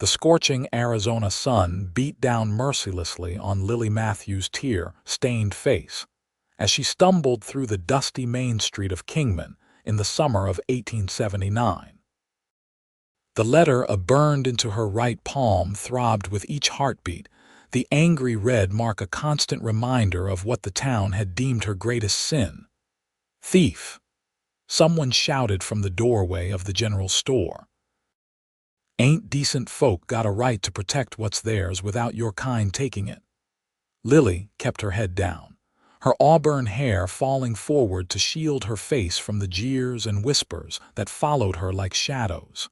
The scorching Arizona sun beat down mercilessly on Lily Matthews' tear-stained face as she stumbled through the dusty main street of Kingman in the summer of 1879. The letter burned into her right palm throbbed with each heartbeat, the angry red mark a constant reminder of what the town had deemed her greatest sin. "Thief!" someone shouted from the doorway of the general store. "Ain't decent folk got a right to protect what's theirs without your kind taking it?" Lily kept her head down, her auburn hair falling forward to shield her face from the jeers and whispers that followed her like shadows.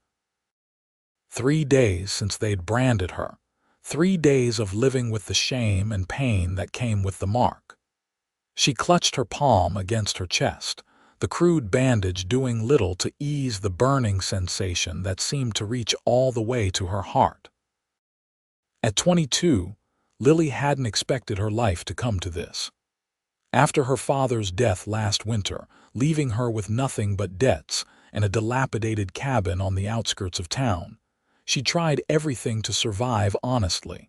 3 days since they'd branded her, 3 days of living with the shame and pain that came with the mark. She clutched her palm against her chest, the crude bandage doing little to ease the burning sensation that seemed to reach all the way to her heart. At 22, Lily hadn't expected her life to come to this. After her father's death last winter, leaving her with nothing but debts and a dilapidated cabin on the outskirts of town, she tried everything to survive honestly.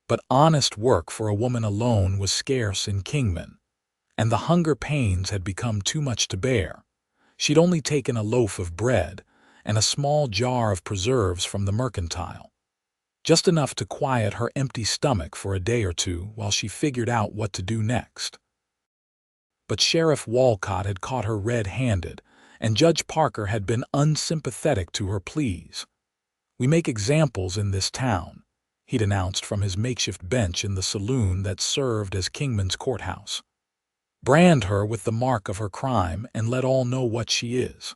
But honest work for a woman alone was scarce in Kingman, and the hunger pains had become too much to bear. She'd only taken a loaf of bread and a small jar of preserves from the mercantile, just enough to quiet her empty stomach for a day or two while she figured out what to do next. But Sheriff Walcott had caught her red-handed, and Judge Parker had been unsympathetic to her pleas. "We make examples in this town," he'd announced from his makeshift bench in the saloon that served as Kingman's courthouse. "Brand her with the mark of her crime and let all know what she is."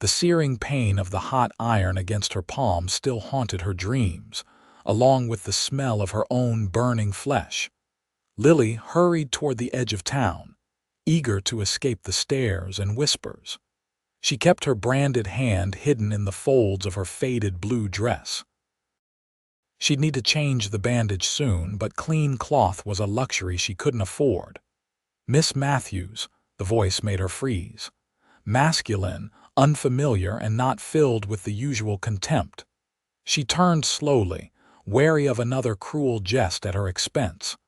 The searing pain of the hot iron against her palm still haunted her dreams, along with the smell of her own burning flesh. Lily hurried toward the edge of town, eager to escape the stares and whispers. She kept her branded hand hidden in the folds of her faded blue dress. She'd need to change the bandage soon, but clean cloth was a luxury she couldn't afford. "Miss Matthews," the voice made her freeze. Masculine, unfamiliar, and not filled with the usual contempt. She turned slowly, wary of another cruel jest at her expense.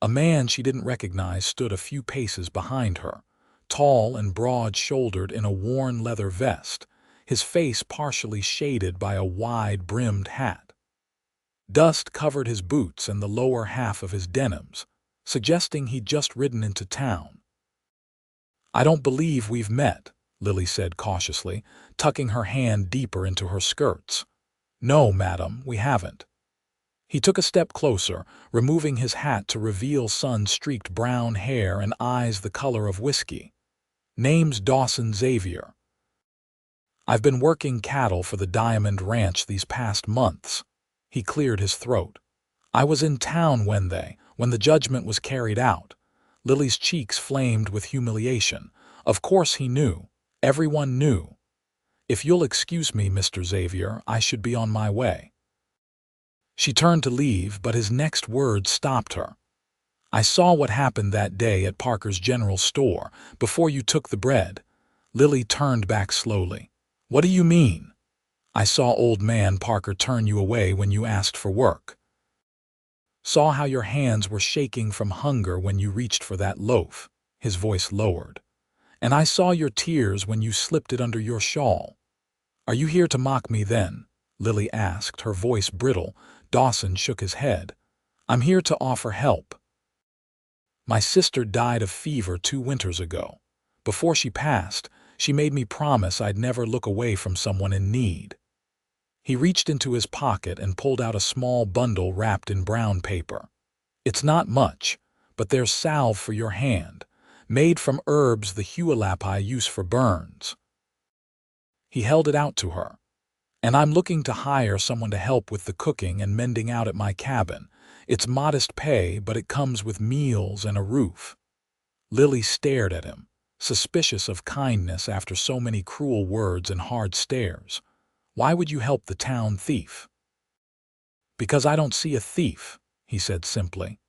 A man she didn't recognize stood a few paces behind her, tall and broad-shouldered in a worn leather vest, his face partially shaded by a wide-brimmed hat. Dust covered his boots and the lower half of his denims, suggesting he'd just ridden into town. "I don't believe we've met," Lily said cautiously, tucking her hand deeper into her skirts. "No, madam, we haven't." He took a step closer, removing his hat to reveal sun-streaked brown hair and eyes the color of whiskey. "Name's Dawson Xavier. I've been working cattle for the Diamond Ranch these past months." He cleared his throat. "I was in town when the judgment was carried out." Lily's cheeks flamed with humiliation. Of course he knew. Everyone knew. "If you'll excuse me, Mr. Xavier, I should be on my way." She turned to leave, but his next words stopped her. "I saw what happened that day at Parker's general store, before you took the bread." Lily turned back slowly. "What do you mean?" "I saw old man Parker turn you away when you asked for work. Saw how your hands were shaking from hunger when you reached for that loaf." His voice lowered. "And I saw your tears when you slipped it under your shawl." "Are you here to mock me then?" Lily asked, her voice brittle. Dawson shook his head. "I'm here to offer help. My sister died of fever 2 winters ago. Before she passed, she made me promise I'd never look away from someone in need." He reached into his pocket and pulled out a small bundle wrapped in brown paper. "It's not much, but there's salve for your hand, made from herbs the Hualapai use for burns." He held it out to her. "And I'm looking to hire someone to help with the cooking and mending out at my cabin. It's modest pay, but it comes with meals and a roof." Lily stared at him, suspicious of kindness after so many cruel words and hard stares. "Why would you help the town thief?" "Because I don't see a thief," he said simply.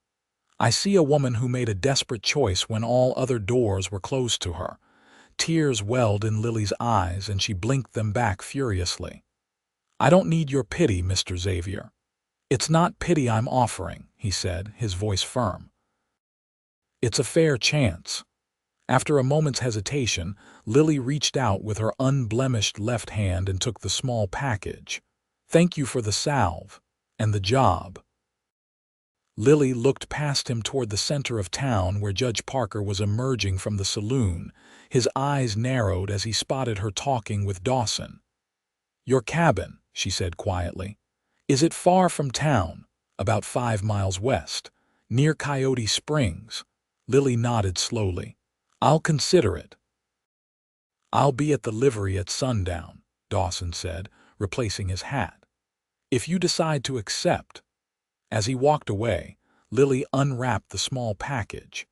"I see a woman who made a desperate choice when all other doors were closed to her." Tears welled in Lily's eyes and she blinked them back furiously. "I don't need your pity, Mr. Xavier." "It's not pity I'm offering," he said, his voice firm. "It's a fair chance." After a moment's hesitation, Lily reached out with her unblemished left hand and took the small package. "Thank you for the salve and the job." Lily looked past him toward the center of town where Judge Parker was emerging from the saloon. His eyes narrowed as he spotted her talking with Dawson. "Your cabin," she said quietly. "Is it far from town?" "About 5 miles west, near Coyote Springs." Lily nodded slowly. "I'll consider it." "I'll be at the livery at sundown," Dawson said, replacing his hat. "If you decide to accept." As he walked away, Lily unwrapped the small package.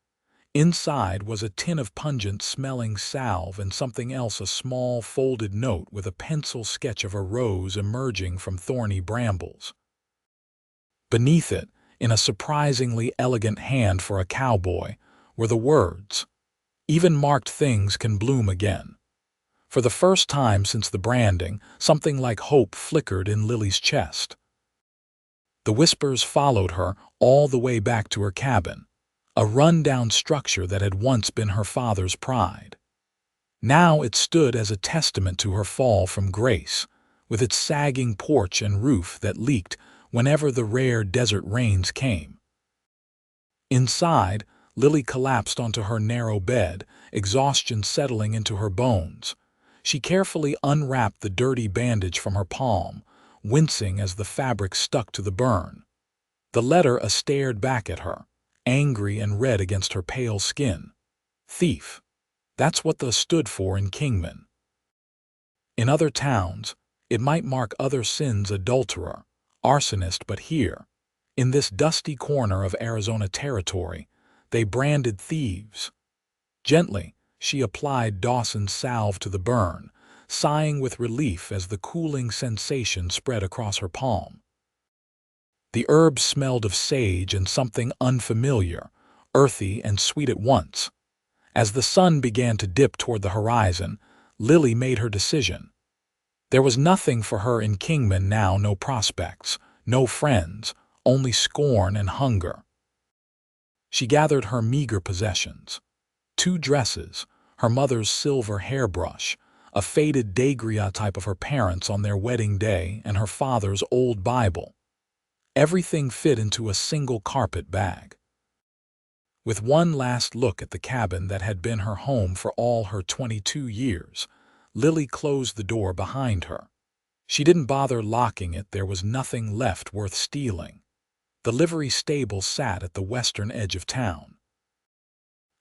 Inside was a tin of pungent-smelling salve and something else, a small folded note with a pencil sketch of a rose emerging from thorny brambles. Beneath it, in a surprisingly elegant hand for a cowboy, were the words, "Even marked things can bloom again." For the first time since the branding, something like hope flickered in Lily's chest. The whispers followed her all the way back to her cabin, a run-down structure that had once been her father's pride. Now it stood as a testament to her fall from grace, with its sagging porch and roof that leaked whenever the rare desert rains came. Inside, Lily collapsed onto her narrow bed, exhaustion settling into her bones. She carefully unwrapped the dirty bandage from her palm, wincing as the fabric stuck to the burn. The letter stared back at her, angry and red against her pale skin. Thief. That's what the stood for in Kingman. In other towns, it might mark other sins: adulterer, arsonist, but here, in this dusty corner of Arizona territory, they branded thieves. Gently, she applied Dawson's salve to the burn, sighing with relief as the cooling sensation spread across her palm. The herb smelled of sage and something unfamiliar, earthy and sweet at once. As the sun began to dip toward the horizon, Lily made her decision. There was nothing for her in Kingman now, no prospects, no friends, only scorn and hunger. She gathered her meager possessions: 2 dresses, her mother's silver hairbrush, a faded daguerreotype of her parents on their wedding day, and her father's old Bible. Everything fit into a single carpet bag. With one last look at the cabin that had been her home for all her 22 years, Lily closed the door behind her. She didn't bother locking it. There was nothing left worth stealing. The livery stable sat at the western edge of town.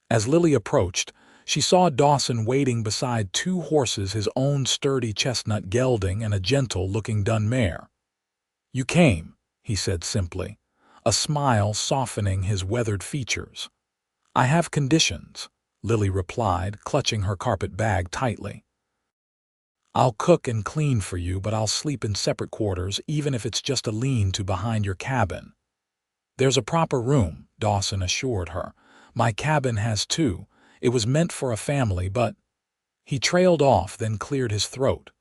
As Lily approached, she saw Dawson waiting beside 2 horses, his own sturdy chestnut gelding and a gentle-looking dun mare. "You came," he said simply, a smile softening his weathered features. "I have conditions," Lily replied, clutching her carpet bag tightly. "I'll cook and clean for you, but I'll sleep in separate quarters, even if it's just a lean-to behind your cabin." "There's a proper room," Dawson assured her. "My cabin has 2. It was meant for a family, but—" He trailed off, then cleared his throat.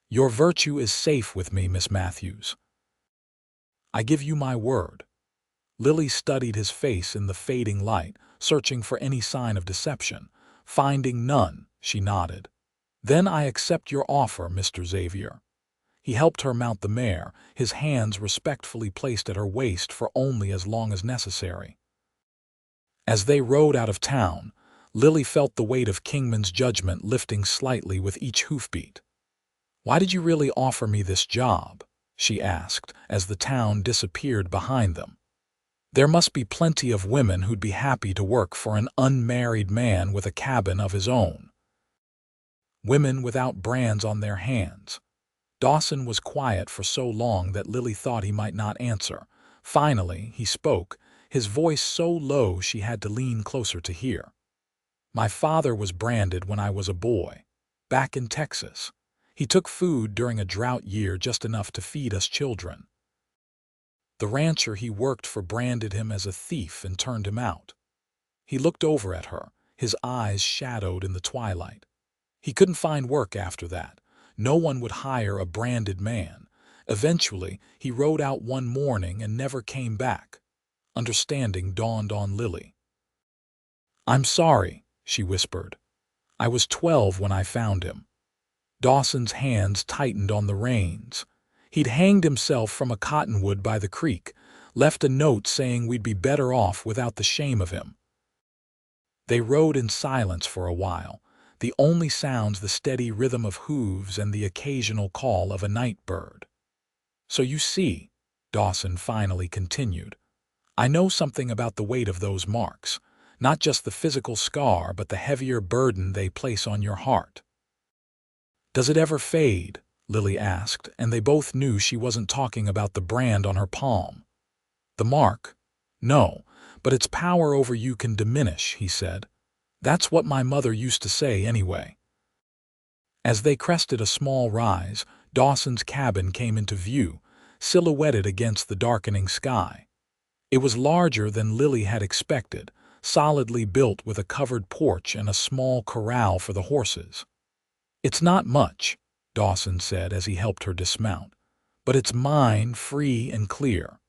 "Your virtue is safe with me, Miss Matthews. I give you my word." Lily studied his face in the fading light, searching for any sign of deception. Finding none, she nodded. "Then I accept your offer, Mr. Xavier." He helped her mount the mare, his hands respectfully placed at her waist for only as long as necessary. As they rode out of town, Lily felt the weight of Kingman's judgment lifting slightly with each hoofbeat. "Why did you really offer me this job?" she asked, as the town disappeared behind them. "There must be plenty of women who'd be happy to work for an unmarried man with a cabin of his own. Women without brands on their hands." Dawson was quiet for so long that Lily thought he might not answer. Finally, he spoke, his voice so low she had to lean closer to hear. "My father was branded when I was a boy, back in Texas. He took food during a drought year, just enough to feed us children. The rancher he worked for branded him as a thief and turned him out." He looked over at her, his eyes shadowed in the twilight. "He couldn't find work after that. No one would hire a branded man, Eventually, he rode out one morning and never came back. Understanding dawned on Lily. "I'm sorry," she whispered. "I was 12 when I found him." Dawson's hands tightened on the reins. He'd hanged himself from a cottonwood by the creek, left a note saying we'd be better off without the shame of him. They rode in silence for a while, the only sounds the steady rhythm of hooves and the occasional call of a night bird. "So you see," Dawson finally continued, "I know something about the weight of those marks, not just the physical scar but the heavier burden they place on your heart." "Does it ever fade?" Lily asked, and they both knew she wasn't talking about the brand on her palm. "The mark? No, but its power over you can diminish," he said. "That's what my mother used to say anyway." As they crested a small rise, Dawson's cabin came into view, silhouetted against the darkening sky. It was larger than Lily had expected, solidly built with a covered porch and a small corral for the horses. "It's not much," Dawson said as he helped her dismount, "but it's mine, free and clear.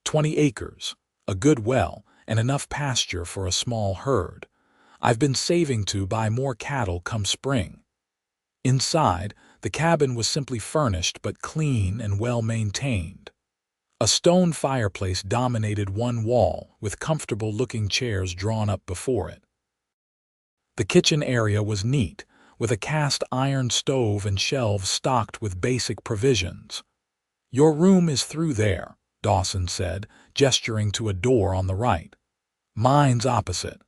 20 acres, a good well, and enough pasture for a small herd. I've been saving to buy more cattle come spring." Inside, the cabin was simply furnished but clean and well-maintained. A stone fireplace dominated one wall, with comfortable-looking chairs drawn up before it. The kitchen area was neat, with a cast-iron stove and shelves stocked with basic provisions. "Your room is through there," Dawson said, gesturing to a door on the right. "Mine's opposite.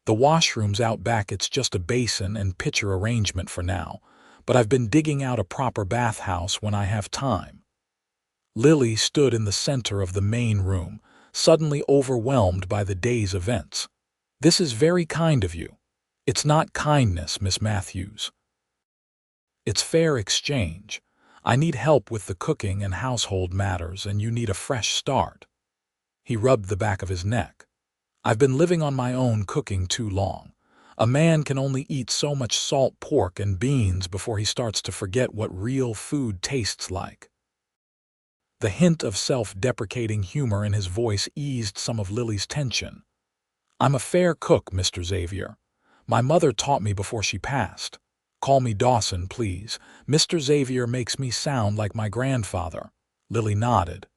The washroom's out back. It's just a basin and pitcher arrangement for now, but I've been digging out a proper bathhouse when I have time." Lily stood in the center of the main room, suddenly overwhelmed by the day's events. "This is very kind of you." "It's not kindness, Miss Matthews. It's fair exchange. I need help with the cooking and household matters, and you need a fresh start." He rubbed the back of his neck. "I've been living on my own, cooking too long. A man can only eat so much salt pork and beans before he starts to forget what real food tastes like." The hint of self-deprecating humor in his voice eased some of Lily's tension. "I'm a fair cook, Mr. Xavier. My mother taught me before she passed. Call me Dawson, please. Mr. Xavier makes me sound like my grandfather." Lily nodded.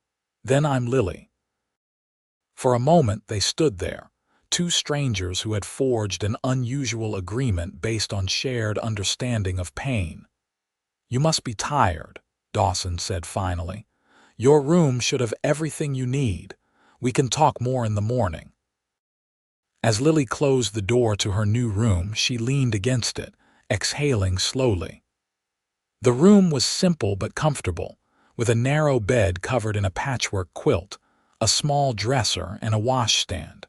"Then I'm Lily." For a moment they stood there, two strangers who had forged an unusual agreement based on shared understanding of pain. "You must be tired," Dawson said finally. "Your room should have everything you need. We can talk more in the morning." As Lily closed the door to her new room, she leaned against it, exhaling slowly. The room was simple but comfortable, with a narrow bed covered in a patchwork quilt, a small dresser, and a washstand.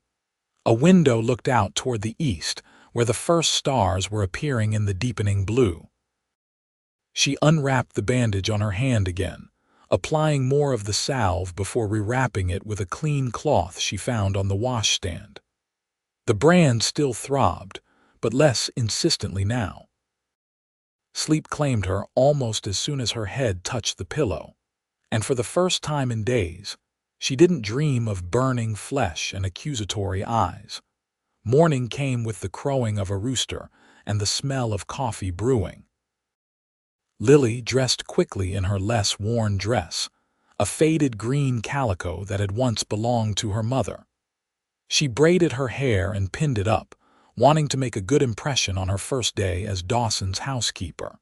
A window looked out toward the east, where the first stars were appearing in the deepening blue. She unwrapped the bandage on her hand again, applying more of the salve before rewrapping it with a clean cloth she found on the washstand. The brand still throbbed, but less insistently now. Sleep claimed her almost as soon as her head touched the pillow, and for the first time in days, she didn't dream of burning flesh and accusatory eyes. Morning came with the crowing of a rooster and the smell of coffee brewing. Lily dressed quickly in her less worn dress, a faded green calico that had once belonged to her mother. She braided her hair and pinned it up, wanting to make a good impression on her first day as Dawson's housekeeper.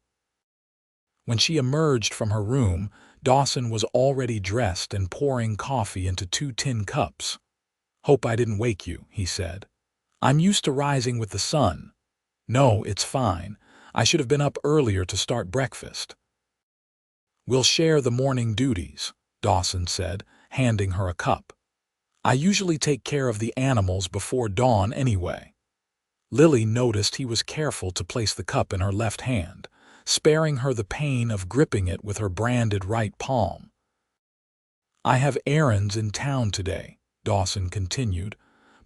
When she emerged from her room, Dawson was already dressed and pouring coffee into 2 tin cups. "Hope I didn't wake you," he said. "I'm used to rising with the sun." "No, it's fine. I should have been up earlier to start breakfast." "We'll share the morning duties," Dawson said, handing her a cup. "I usually take care of the animals before dawn anyway." Lily noticed he was careful to place the cup in her left hand, sparing her the pain of gripping it with her branded right palm. "I have errands in town today," Dawson continued,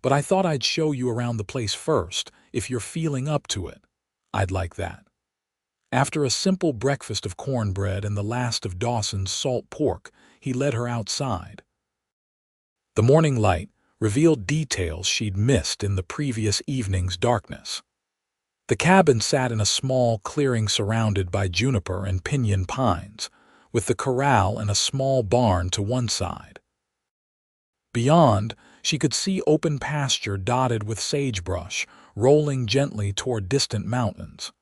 "but I thought I'd show you around the place first, if you're feeling up to it. I'd like that." After a simple breakfast of cornbread and the last of Dawson's salt pork, he led her outside. The morning light revealed details she'd missed in the previous evening's darkness. The cabin sat in a small clearing surrounded by juniper and pinyon pines, with the corral and a small barn to one side. Beyond, she could see open pasture dotted with sagebrush, rolling gently toward distant mountains.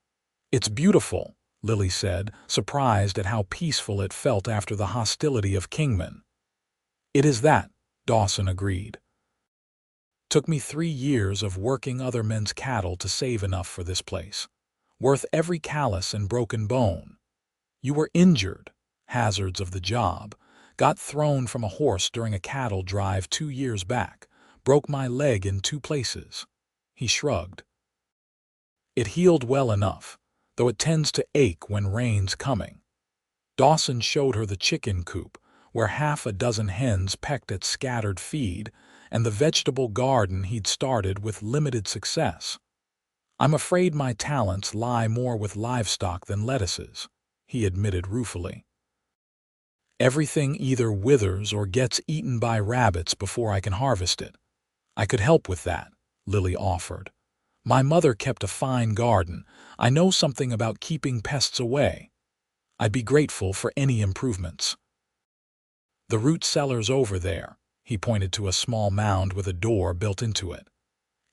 "It's beautiful," Lily said, surprised at how peaceful it felt after the hostility of Kingman. "It is that," Dawson agreed. "Took me 3 years of working other men's cattle to save enough for this place. Worth every callus and broken bone. You were injured, hazards of the job. Got thrown from a horse during a cattle drive 2 years back. Broke my leg in 2 places." He shrugged. "It healed well enough, though it tends to ache when rain's coming." Dawson showed her the chicken coop, where half a dozen hens pecked at scattered feed, and the vegetable garden he'd started with limited success. "I'm afraid my talents lie more with livestock than lettuces," he admitted ruefully. "Everything either withers or gets eaten by rabbits before I can harvest it. I could help with that," Lily offered. "My mother kept a fine garden. I know something about keeping pests away. I'd be grateful for any improvements." "The root cellar's over there," he pointed to a small mound with a door built into it.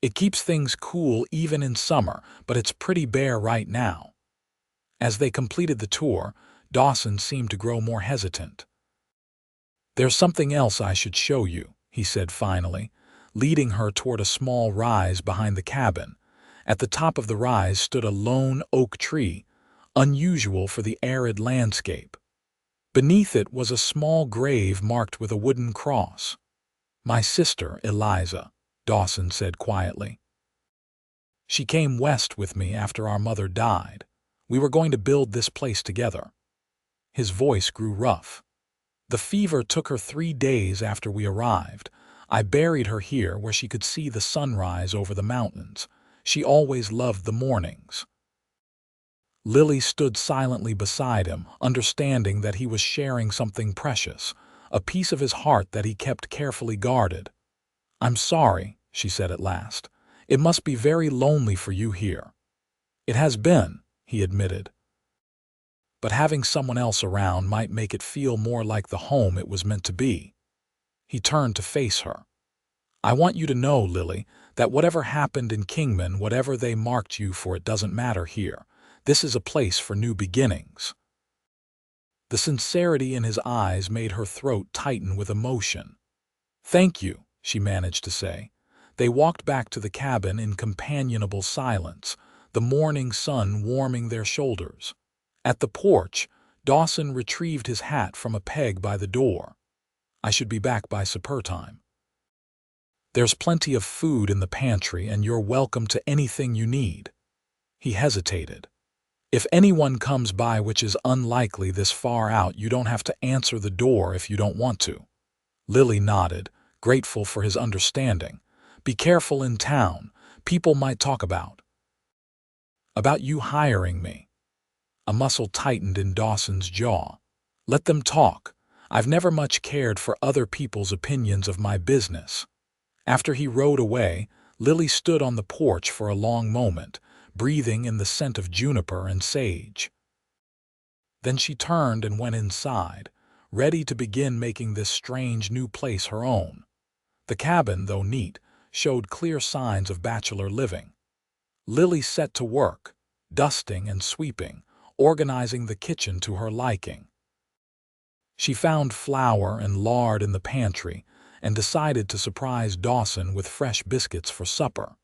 "It keeps things cool even in summer, but it's pretty bare right now." As they completed the tour, Dawson seemed to grow more hesitant. "There's something else I should show you," he said finally, leading her toward a small rise behind the cabin. At the top of the rise stood a lone oak tree, unusual for the arid landscape. Beneath it was a small grave marked with a wooden cross. "My sister, Eliza," Dawson said quietly. "She came west with me after our mother died. We were going to build this place together." His voice grew rough. "The fever took her 3 days after we arrived. I buried her here where she could see the sunrise over the mountains. She always loved the mornings." Lily stood silently beside him, understanding that he was sharing something precious, a piece of his heart that he kept carefully guarded. "I'm sorry," she said at last. "It must be very lonely for you here." "It has been," he admitted. "But having someone else around might make it feel more like the home it was meant to be." He turned to face her. "I want you to know, Lily, that whatever happened in Kingman, whatever they marked you for, it doesn't matter here. This is a place for new beginnings." The sincerity in his eyes made her throat tighten with emotion. "Thank you," she managed to say. They walked back to the cabin in companionable silence, the morning sun warming their shoulders. At the porch, Dawson retrieved his hat from a peg by the door. "I should be back by supper time. There's plenty of food in the pantry, and you're welcome to anything you need." He hesitated. "If anyone comes by, which is unlikely this far out, you don't have to answer the door if you don't want to." Lily nodded, grateful for his understanding. "Be careful in town. People might talk about you hiring me." A muscle tightened in Dawson's jaw. "Let them talk. I've never much cared for other people's opinions of my business." After he rode away, Lily stood on the porch for a long moment, breathing in the scent of juniper and sage. Then she turned and went inside, ready to begin making this strange new place her own. The cabin, though neat, showed clear signs of bachelor living. Lily set to work, dusting and sweeping, organizing the kitchen to her liking. She found flour and lard in the pantry and decided to surprise Dawson with fresh biscuits for supper.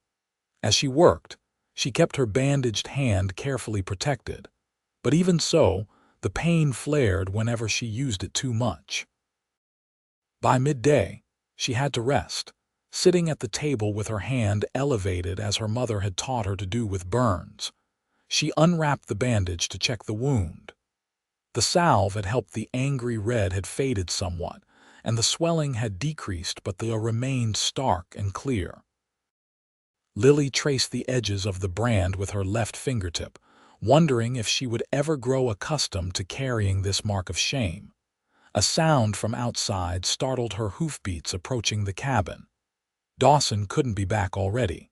As she worked, she kept her bandaged hand carefully protected, but even so, the pain flared whenever she used it too much. By midday, she had to rest, sitting at the table with her hand elevated as her mother had taught her to do with burns. She unwrapped the bandage to check the wound. The salve had helped. The angry red had faded somewhat, and the swelling had decreased, but they remained stark and clear. Lily traced the edges of the brand with her left fingertip, wondering if she would ever grow accustomed to carrying this mark of shame. A sound from outside startled her hoofbeats approaching the cabin. Dawson couldn't be back already.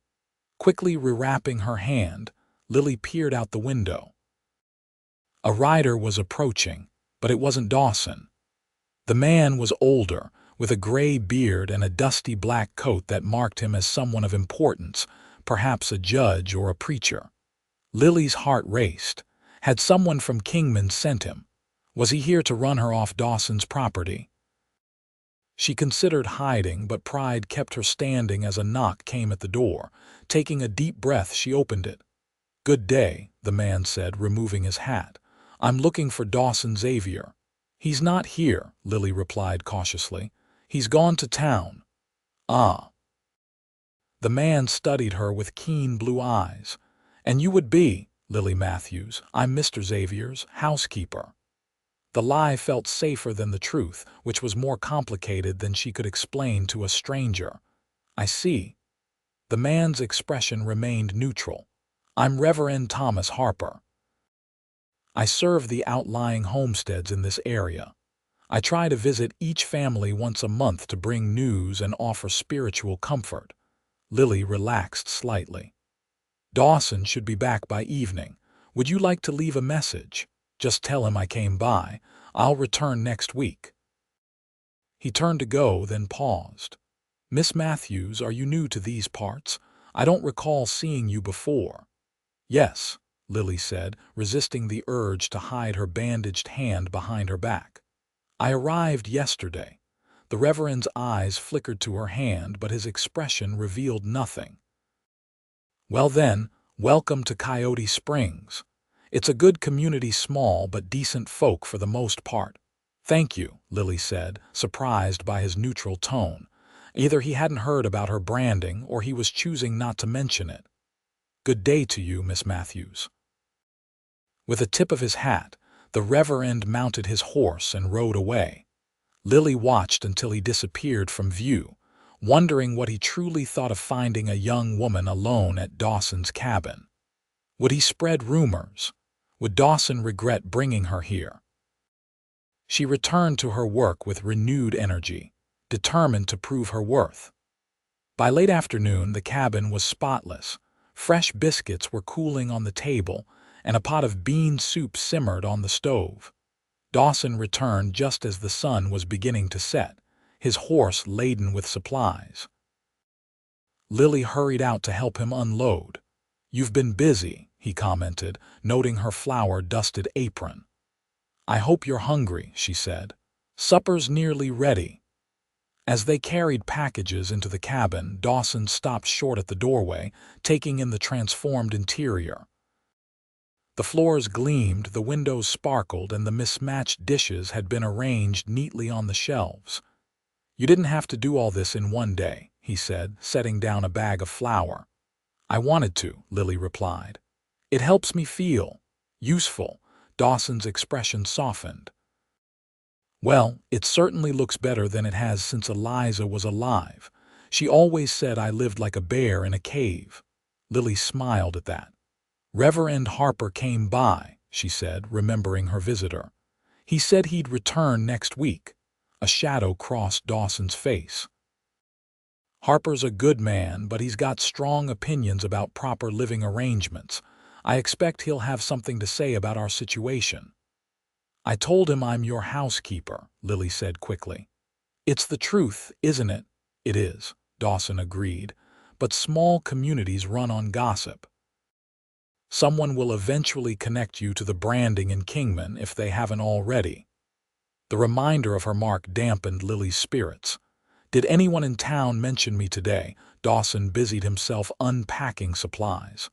Quickly rewrapping her hand, Lily peered out the window. A rider was approaching, but it wasn't Dawson. The man was older, with a gray beard and a dusty black coat that marked him as someone of importance, perhaps a judge or a preacher. Lily's heart raced. Had someone from Kingman sent him? Was he here to run her off Dawson's property? She considered hiding, but pride kept her standing as a knock came at the door. Taking a deep breath, she opened it. "Good day," the man said, removing his hat. "I'm looking for Dawson Xavier." "He's not here," Lily replied cautiously. "He's gone to town." "Ah." The man studied her with keen blue eyes. "And you would be?" "Lily Matthews. I'm Mr. Xavier's housekeeper." The lie felt safer than the truth, which was more complicated than she could explain to a stranger. "I see." The man's expression remained neutral. "I'm Reverend Thomas Harper. I serve the outlying homesteads in this area. I try to visit each family once a month to bring news and offer spiritual comfort." Lily relaxed slightly. "Dawson should be back by evening. Would you like to leave a message? Just tell him I came by. I'll return next week." He turned to go, then paused. "Miss Matthews, are you new to these parts? I don't recall seeing you before." "Yes," Lily said, resisting the urge to hide her bandaged hand behind her back. "I arrived yesterday." The Reverend's eyes flickered to her hand, but his expression revealed nothing. "Well then, welcome to Coyote Springs. It's a good community, small but decent folk for the most part." "Thank you," Lily said, surprised by his neutral tone. Either he hadn't heard about her branding or he was choosing not to mention it. "Good day to you, Miss Matthews." With a tip of his hat, the Reverend mounted his horse and rode away. Lily watched until he disappeared from view, wondering what he truly thought of finding a young woman alone at Dawson's cabin. Would he spread rumors? Would Dawson regret bringing her here? She returned to her work with renewed energy, determined to prove her worth. By late afternoon, the cabin was spotless. Fresh biscuits were cooling on the table, and a pot of bean soup simmered on the stove. Dawson returned just as the sun was beginning to set, his horse laden with supplies. Lily hurried out to help him unload. "You've been busy," he commented, noting her flour-dusted apron. "I hope you're hungry," she said. "Supper's nearly ready." As they carried packages into the cabin, Dawson stopped short at the doorway, taking in the transformed interior. The floors gleamed, the windows sparkled, and the mismatched dishes had been arranged neatly on the shelves. "You didn't have to do all this in one day," he said, setting down a bag of flour. "I wanted to," Lily replied. "It helps me feel useful." Dawson's expression softened. "Well, it certainly looks better than it has since Eliza was alive. She always said I lived like a bear in a cave." Lily smiled at that. "Reverend Harper came by," she said, remembering her visitor. "He said he'd return next week." A shadow crossed Dawson's face. "Harper's a good man, but he's got strong opinions about proper living arrangements. I expect he'll have something to say about our situation." "I told him I'm your housekeeper," Lily said quickly. "It's the truth, isn't it?" "It is," Dawson agreed, "but small communities run on gossip. Someone will eventually connect you to the branding in Kingman if they haven't already." The reminder of her mark dampened Lily's spirits. "Did anyone in town mention me today?" Dawson busied himself unpacking supplies.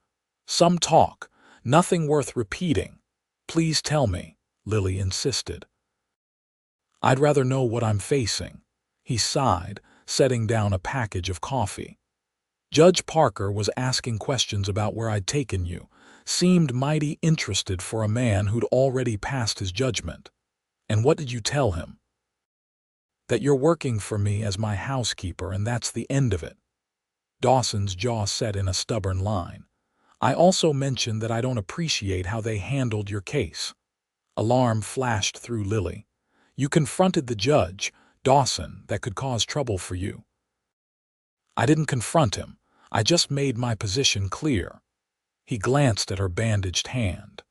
"Some talk. Nothing worth repeating." "Please tell me," Lily insisted. "I'd rather know what I'm facing." He sighed, setting down a package of coffee. "Judge Parker was asking questions about where I'd taken you. Seemed mighty interested for a man who'd already passed his judgment." "And what did you tell him?" "That you're working for me as my housekeeper, and that's the end of it." Dawson's jaw set in a stubborn line. I also mentioned that I don't appreciate how they handled your case. Alarm flashed through Lily. You confronted the judge, Dawson, that could cause trouble for you. I didn't confront him. I just made my position clear. He glanced at her bandaged hand.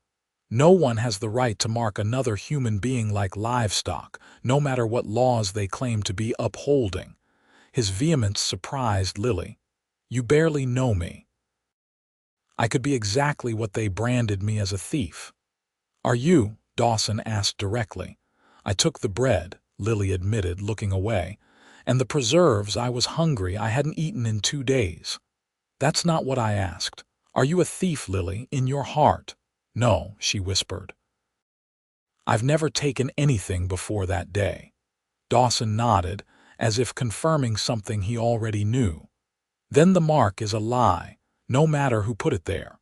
No one has the right to mark another human being like livestock, no matter what laws they claim to be upholding. His vehemence surprised Lily. You barely know me. I could be exactly what they branded me as, a thief. Are you? Dawson asked directly. I took the bread, Lily admitted, looking away, and the preserves. I was hungry. I hadn't eaten in 2 days. That's not what I asked. Are you a thief, Lily, in your heart? No, she whispered. I've never taken anything before that day. Dawson nodded, as if confirming something he already knew. Then the mark is a lie, no matter who put it there.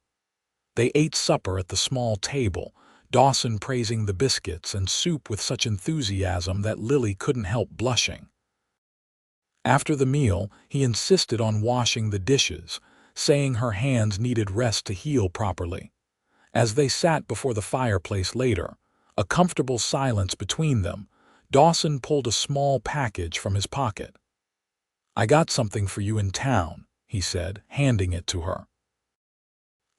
They ate supper at the small table, Dawson praising the biscuits and soup with such enthusiasm that Lily couldn't help blushing. After the meal, he insisted on washing the dishes, saying her hands needed rest to heal properly. As they sat before the fireplace later, a comfortable silence between them, Dawson pulled a small package from his pocket. I got something for you in town, he said, handing it to her.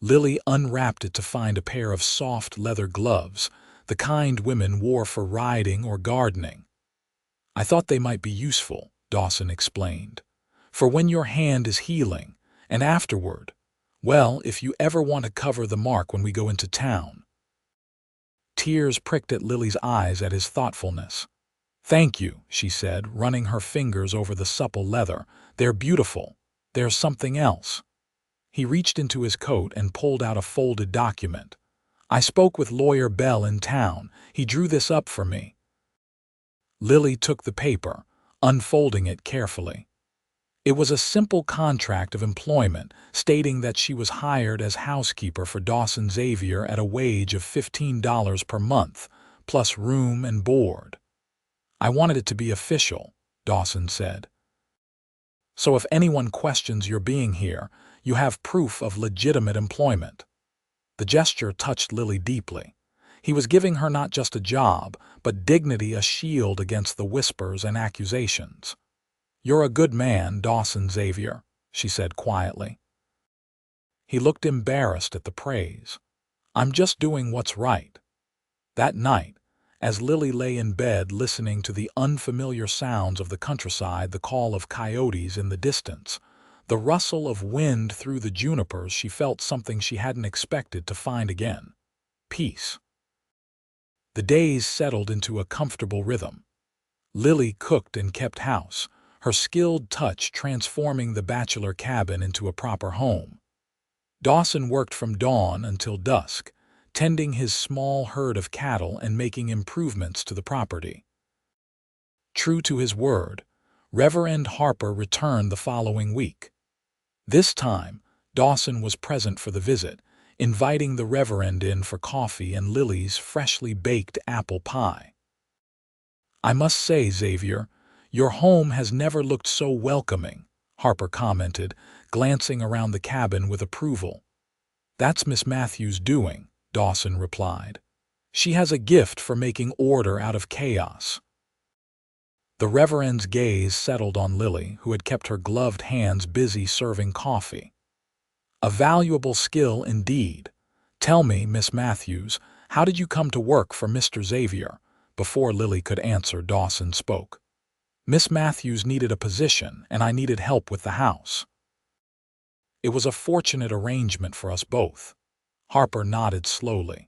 Lily unwrapped it to find a pair of soft leather gloves, the kind women wore for riding or gardening. I thought they might be useful, Dawson explained, for when your hand is healing, and afterward, well, if you ever want to cover the mark when we go into town. Tears pricked at Lily's eyes at his thoughtfulness. Thank you, she said, running her fingers over the supple leather. They're beautiful. There's something else. He reached into his coat and pulled out a folded document. I spoke with Lawyer Bell in town. He drew this up for me. Lily took the paper, unfolding it carefully. It was a simple contract of employment stating that she was hired as housekeeper for Dawson Xavier at a wage of $15 per month, plus room and board. I wanted it to be official, Dawson said. So if anyone questions your being here, you have proof of legitimate employment. The gesture touched Lily deeply. He was giving her not just a job, but dignity, a shield against the whispers and accusations. You're a good man, Dawson Xavier, she said quietly. He looked embarrassed at the praise. I'm just doing what's right. That night, as Lily lay in bed listening to the unfamiliar sounds of the countryside, the call of coyotes in the distance, the rustle of wind through the junipers, she felt something she hadn't expected to find again: peace. The days settled into a comfortable rhythm. Lily cooked and kept house, her skilled touch transforming the bachelor cabin into a proper home. Dawson worked from dawn until dusk, tending his small herd of cattle and making improvements to the property. True to his word, Reverend Harper returned the following week. This time, Dawson was present for the visit, inviting the Reverend in for coffee and Lily's freshly baked apple pie. I must say, Xavier, your home has never looked so welcoming, Harper commented, glancing around the cabin with approval. That's Miss Matthews' doing, Dawson replied. She has a gift for making order out of chaos. The Reverend's gaze settled on Lily, who had kept her gloved hands busy serving coffee. A valuable skill indeed. Tell me, Miss Matthews, how did you come to work for Mr. Xavier? Before Lily could answer, Dawson spoke. Miss Matthews needed a position, and I needed help with the house. It was a fortunate arrangement for us both. Harper nodded slowly.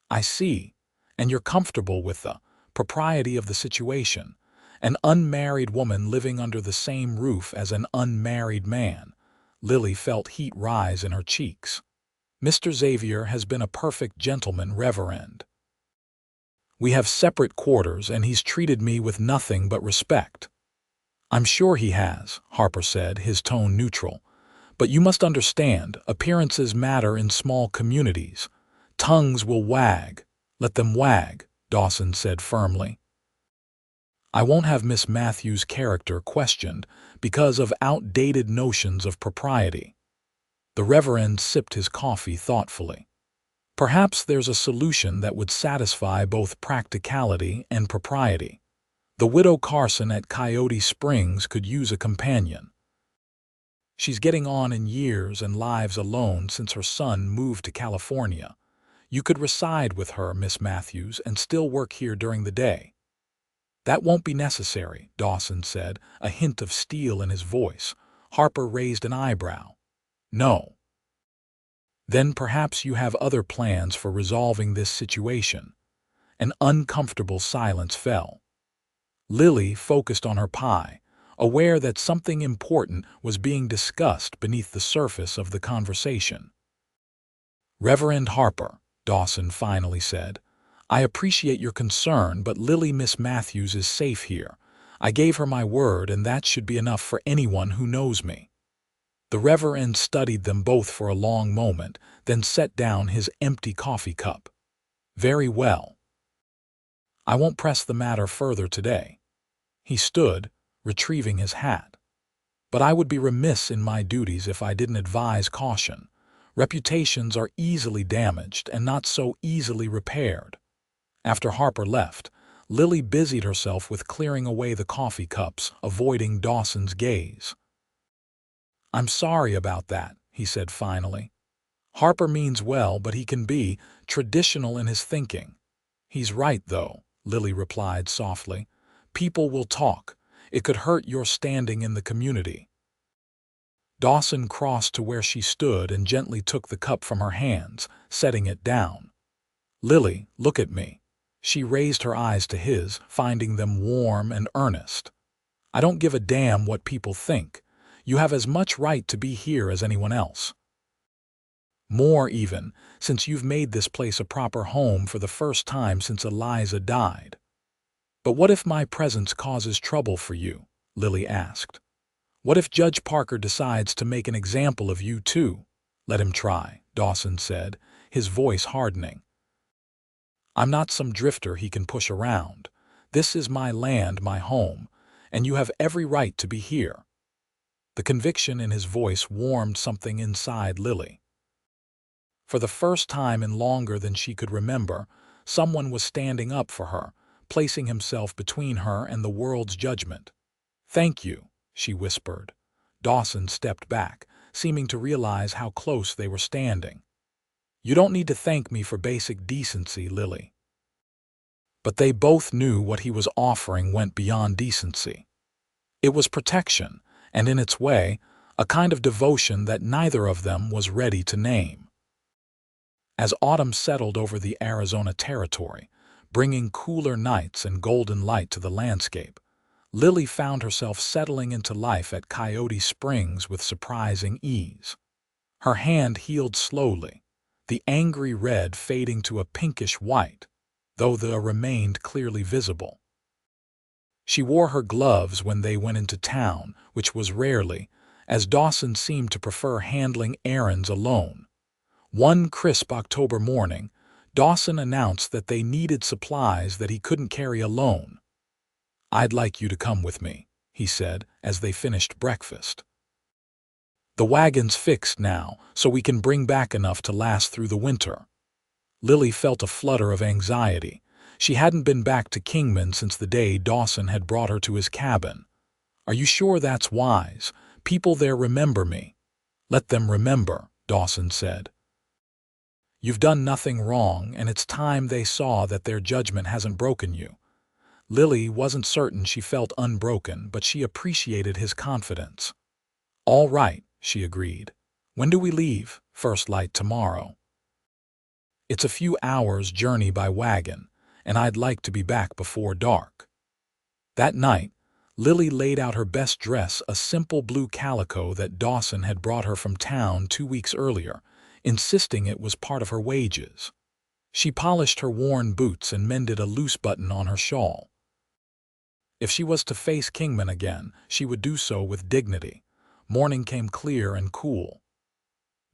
I see, and you're comfortable with the propriety of the situation. An unmarried woman living under the same roof as an unmarried man. Lily felt heat rise in her cheeks. Mr. Xavier has been a perfect gentleman, Reverend. We have separate quarters, and he's treated me with nothing but respect. I'm sure he has, Harper said, his tone neutral. But you must understand, appearances matter in small communities. Tongues will wag. Let them wag, Dawson said firmly. I won't have Miss Matthews' character questioned because of outdated notions of propriety. The Reverend sipped his coffee thoughtfully. Perhaps there's a solution that would satisfy both practicality and propriety. The widow Carson at Coyote Springs could use a companion. She's getting on in years and lives alone since her son moved to California. You could reside with her, Miss Matthews, and still work here during the day. That won't be necessary, Dawson said, a hint of steel in his voice. Harper raised an eyebrow. No. Then perhaps you have other plans for resolving this situation. An uncomfortable silence fell. Lily focused on her pie, aware that something important was being discussed beneath the surface of the conversation. Reverend Harper, Dawson finally said, I appreciate your concern, but Miss Matthews is safe here. I gave her my word, and that should be enough for anyone who knows me. The Reverend studied them both for a long moment, then set down his empty coffee cup. Very well. I won't press the matter further today. He stood, retrieving his hat. But I would be remiss in my duties if I didn't advise caution. Reputations are easily damaged and not so easily repaired. After Harper left, Lily busied herself with clearing away the coffee cups, avoiding Dawson's gaze. I'm sorry about that, he said finally. Harper means well, but he can be traditional in his thinking. He's right, though, Lily replied softly. People will talk. It could hurt your standing in the community. Dawson crossed to where she stood and gently took the cup from her hands, setting it down. Lily, look at me. She raised her eyes to his, finding them warm and earnest. I don't give a damn what people think. You have as much right to be here as anyone else. More even, since you've made this place a proper home for the first time since Eliza died. But what if my presence causes trouble for you? Lily asked. What if Judge Parker decides to make an example of you too? Let him try, Dawson said, his voice hardening. I'm not some drifter he can push around. This is my land, my home, and you have every right to be here. The conviction in his voice warmed something inside Lily. For the first time in longer than she could remember, someone was standing up for her, placing himself between her and the world's judgment. Thank you, she whispered. Dawson stepped back, seeming to realize how close they were standing. You don't need to thank me for basic decency, Lily. But they both knew what he was offering went beyond decency. It was protection, and in its way, a kind of devotion that neither of them was ready to name. As autumn settled over the Arizona territory, bringing cooler nights and golden light to the landscape, Lily found herself settling into life at Coyote Springs with surprising ease. Her hand healed slowly, the angry red fading to a pinkish white, though the remained clearly visible. She wore her gloves when they went into town, which was rarely, as Dawson seemed to prefer handling errands alone. One crisp October morning, Dawson announced that they needed supplies that he couldn't carry alone. I'd like you to come with me, he said, as they finished breakfast. The wagon's fixed now, so we can bring back enough to last through the winter. Lily felt a flutter of anxiety. She hadn't been back to Kingman since the day Dawson had brought her to his cabin. Are you sure that's wise? People there remember me. Let them remember, Dawson said. You've done nothing wrong, and it's time they saw that their judgment hasn't broken you. Lily wasn't certain she felt unbroken, but she appreciated his confidence. All right, she agreed. When do we leave? First light tomorrow. It's a few hours' journey by wagon, and I'd like to be back before dark. That night, Lily laid out her best dress, a simple blue calico that Dawson had brought her from town 2 weeks earlier, insisting it was part of her wages. She polished her worn boots and mended a loose button on her shawl. If she was to face Kingman again, she would do so with dignity. Morning came clear and cool.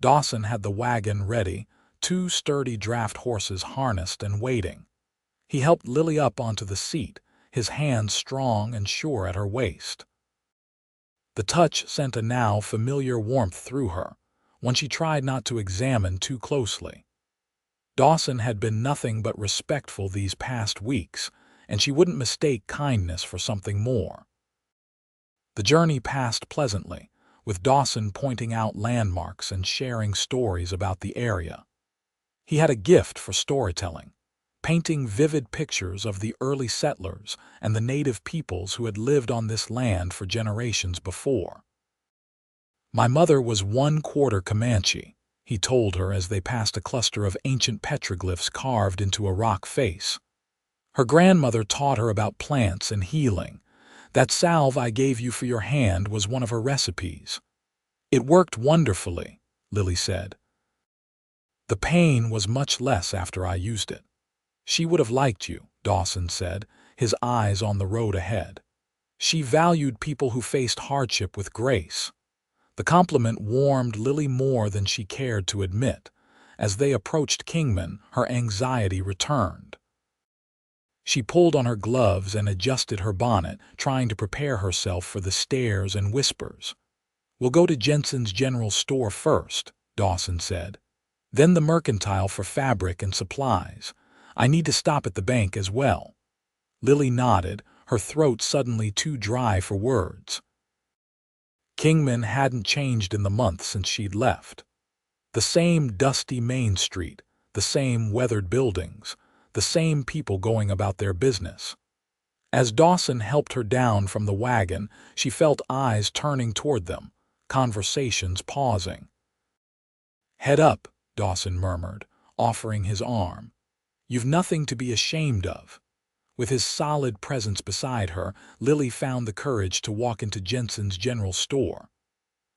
Dawson had the wagon ready, 2 sturdy draft horses harnessed and waiting. He helped Lily up onto the seat, his hands strong and sure at her waist. The touch sent a now familiar warmth through her, one she tried not to examine too closely. Dawson had been nothing but respectful these past weeks, and she wouldn't mistake kindness for something more. The journey passed pleasantly, with Dawson pointing out landmarks and sharing stories about the area. He had a gift for storytelling, painting vivid pictures of the early settlers and the native peoples who had lived on this land for generations before. "My mother was 1/4 Comanche," he told her as they passed a cluster of ancient petroglyphs carved into a rock face. "Her grandmother taught her about plants and healing. That salve I gave you for your hand was one of her recipes." "It worked wonderfully," Lily said. "The pain was much less after I used it." "She would have liked you," Dawson said, his eyes on the road ahead. "She valued people who faced hardship with grace." The compliment warmed Lily more than she cared to admit. As they approached Kingman, her anxiety returned. She pulled on her gloves and adjusted her bonnet, trying to prepare herself for the stares and whispers. "We'll go to Jensen's general store first," Dawson said. "Then the mercantile for fabric and supplies. I need to stop at the bank as well." Lily nodded, her throat suddenly too dry for words. Kingman hadn't changed in the month since she'd left. The same dusty Main Street, the same weathered buildings, the same people going about their business. As Dawson helped her down from the wagon, she felt eyes turning toward them, conversations pausing. "Head up," Dawson murmured, offering his arm. "You've nothing to be ashamed of." With his solid presence beside her, Lily found the courage to walk into Jensen's general store.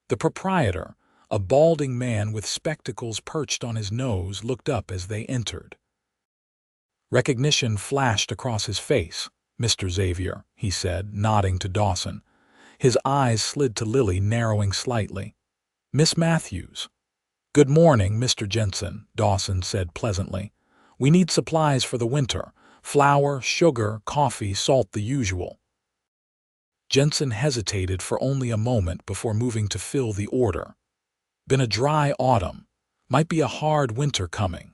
The proprietor, a balding man with spectacles perched on his nose, looked up as they entered. Recognition flashed across his face. "Mr. Xavier," he said, nodding to Dawson. His eyes slid to Lily, narrowing slightly. "Miss Matthews." "Good morning, Mr. Jensen," Dawson said pleasantly. "We need supplies for the winter. Flour, sugar, coffee, salt, the usual." Jensen hesitated for only a moment before moving to fill the order. "Been a dry autumn. Might be a hard winter coming."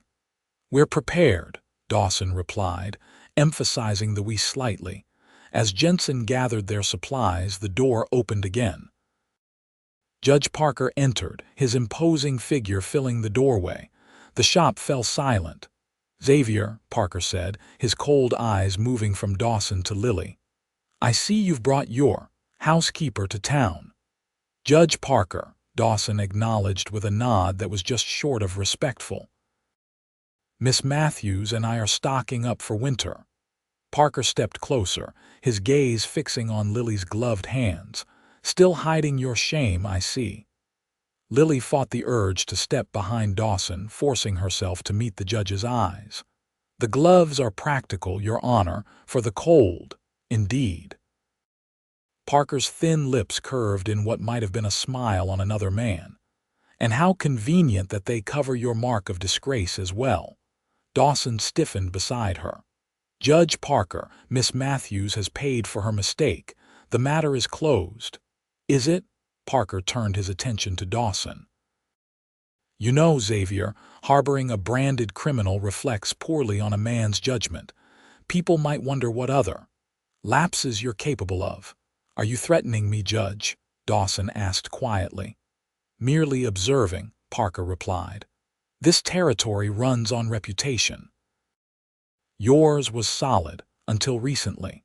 "We're prepared," Dawson replied, emphasizing the "we" slightly. As Jensen gathered their supplies, the door opened again. Judge Parker entered, his imposing figure filling the doorway. The shop fell silent. "Xavier," Parker said, his cold eyes moving from Dawson to Lily. "I see you've brought your housekeeper to town." "Judge Parker," Dawson acknowledged with a nod that was just short of respectful. "Miss Matthews and I are stocking up for winter." Parker stepped closer, his gaze fixing on Lily's gloved hands. "Still hiding your shame, I see." Lily fought the urge to step behind Dawson, forcing herself to meet the judge's eyes. "The gloves are practical, Your Honor, for the cold, indeed." Parker's thin lips curved in what might have been a smile on another man. "And how convenient that they cover your mark of disgrace as well." Dawson stiffened beside her. "Judge Parker, Miss Matthews has paid for her mistake. The matter is closed." "Is it?" Parker turned his attention to Dawson. "You know, Xavier, harboring a branded criminal reflects poorly on a man's judgment. People might wonder what other lapses you're capable of." "Are you threatening me, Judge?" Dawson asked quietly. "Merely observing," Parker replied. "This territory runs on reputation." "Yours was solid, until recently."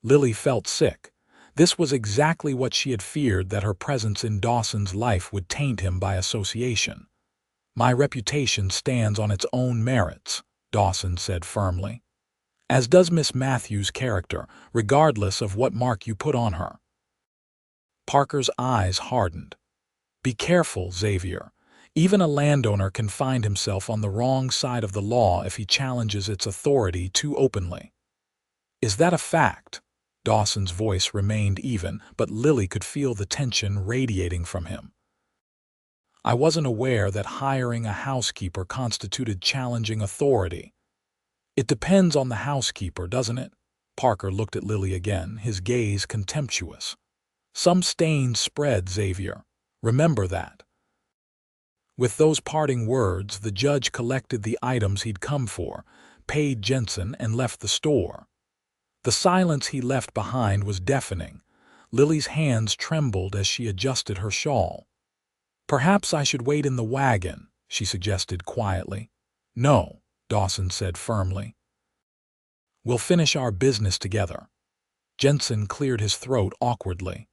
Lily felt sick. This was exactly what she had feared, that her presence in Dawson's life would taint him by association. "My reputation stands on its own merits," Dawson said firmly. "As does Miss Matthews' character, regardless of what mark you put on her." Parker's eyes hardened. "Be careful, Xavier. Even a landowner can find himself on the wrong side of the law if he challenges its authority too openly." "Is that a fact?" Dawson's voice remained even, but Lily could feel the tension radiating from him. "I wasn't aware that hiring a housekeeper constituted challenging authority." "It depends on the housekeeper, doesn't it?" Parker looked at Lily again, his gaze contemptuous. "Some stains spread, Xavier. Remember that." With those parting words, the judge collected the items he'd come for, paid Jensen, and left the store. The silence he left behind was deafening. Lily's hands trembled as she adjusted her shawl. "Perhaps I should wait in the wagon," she suggested quietly. "No," Dawson said firmly. "We'll finish our business together." Jensen cleared his throat awkwardly.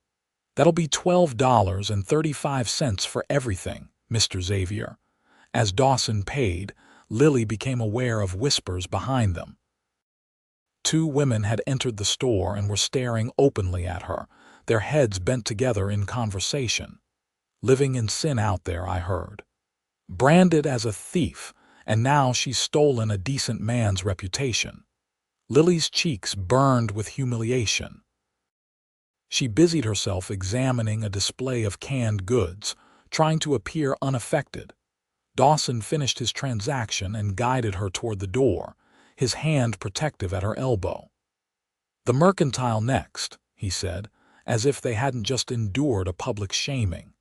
"That'll be $12.35 for everything, Mr. Xavier." As Dawson paid, Lily became aware of whispers behind them. Two women had entered the store and were staring openly at her, their heads bent together in conversation. "Living in sin out there," I heard. "Branded as a thief, and now she's stolen a decent man's reputation." Lily's cheeks burned with humiliation. She busied herself examining a display of canned goods, trying to appear unaffected. Dawson finished his transaction and guided her toward the door, his hand protective at her elbow. "The mercantile next," he said, as if they hadn't just endured a public shaming.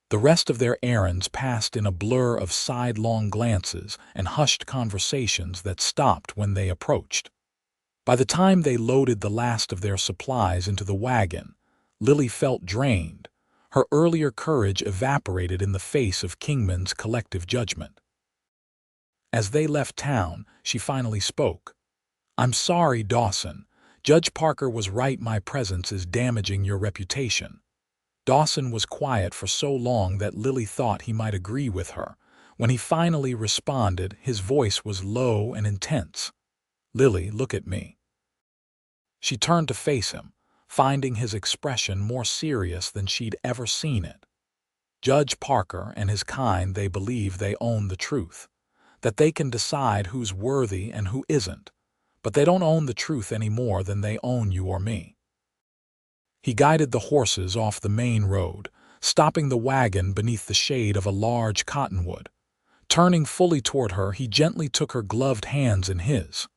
The rest of their errands passed in a blur of sidelong glances and hushed conversations that stopped when they approached. By the time they loaded the last of their supplies into the wagon, Lily felt drained. Her earlier courage evaporated in the face of Kingman's collective judgment. As they left town, she finally spoke. "I'm sorry, Dawson. Judge Parker was right. My presence is damaging your reputation." Dawson was quiet for so long that Lily thought he might agree with her. When he finally responded, his voice was low and intense. "Lily, look at me." She turned to face him, finding his expression more serious than she'd ever seen it. Judge Parker and his kind, they believe they own the truth, that they can decide who's worthy and who isn't, but they don't own the truth any more than they own you or me. He guided the horses off the main road, stopping the wagon beneath the shade of a large cottonwood. Turning fully toward her, he gently took her gloved hands in his.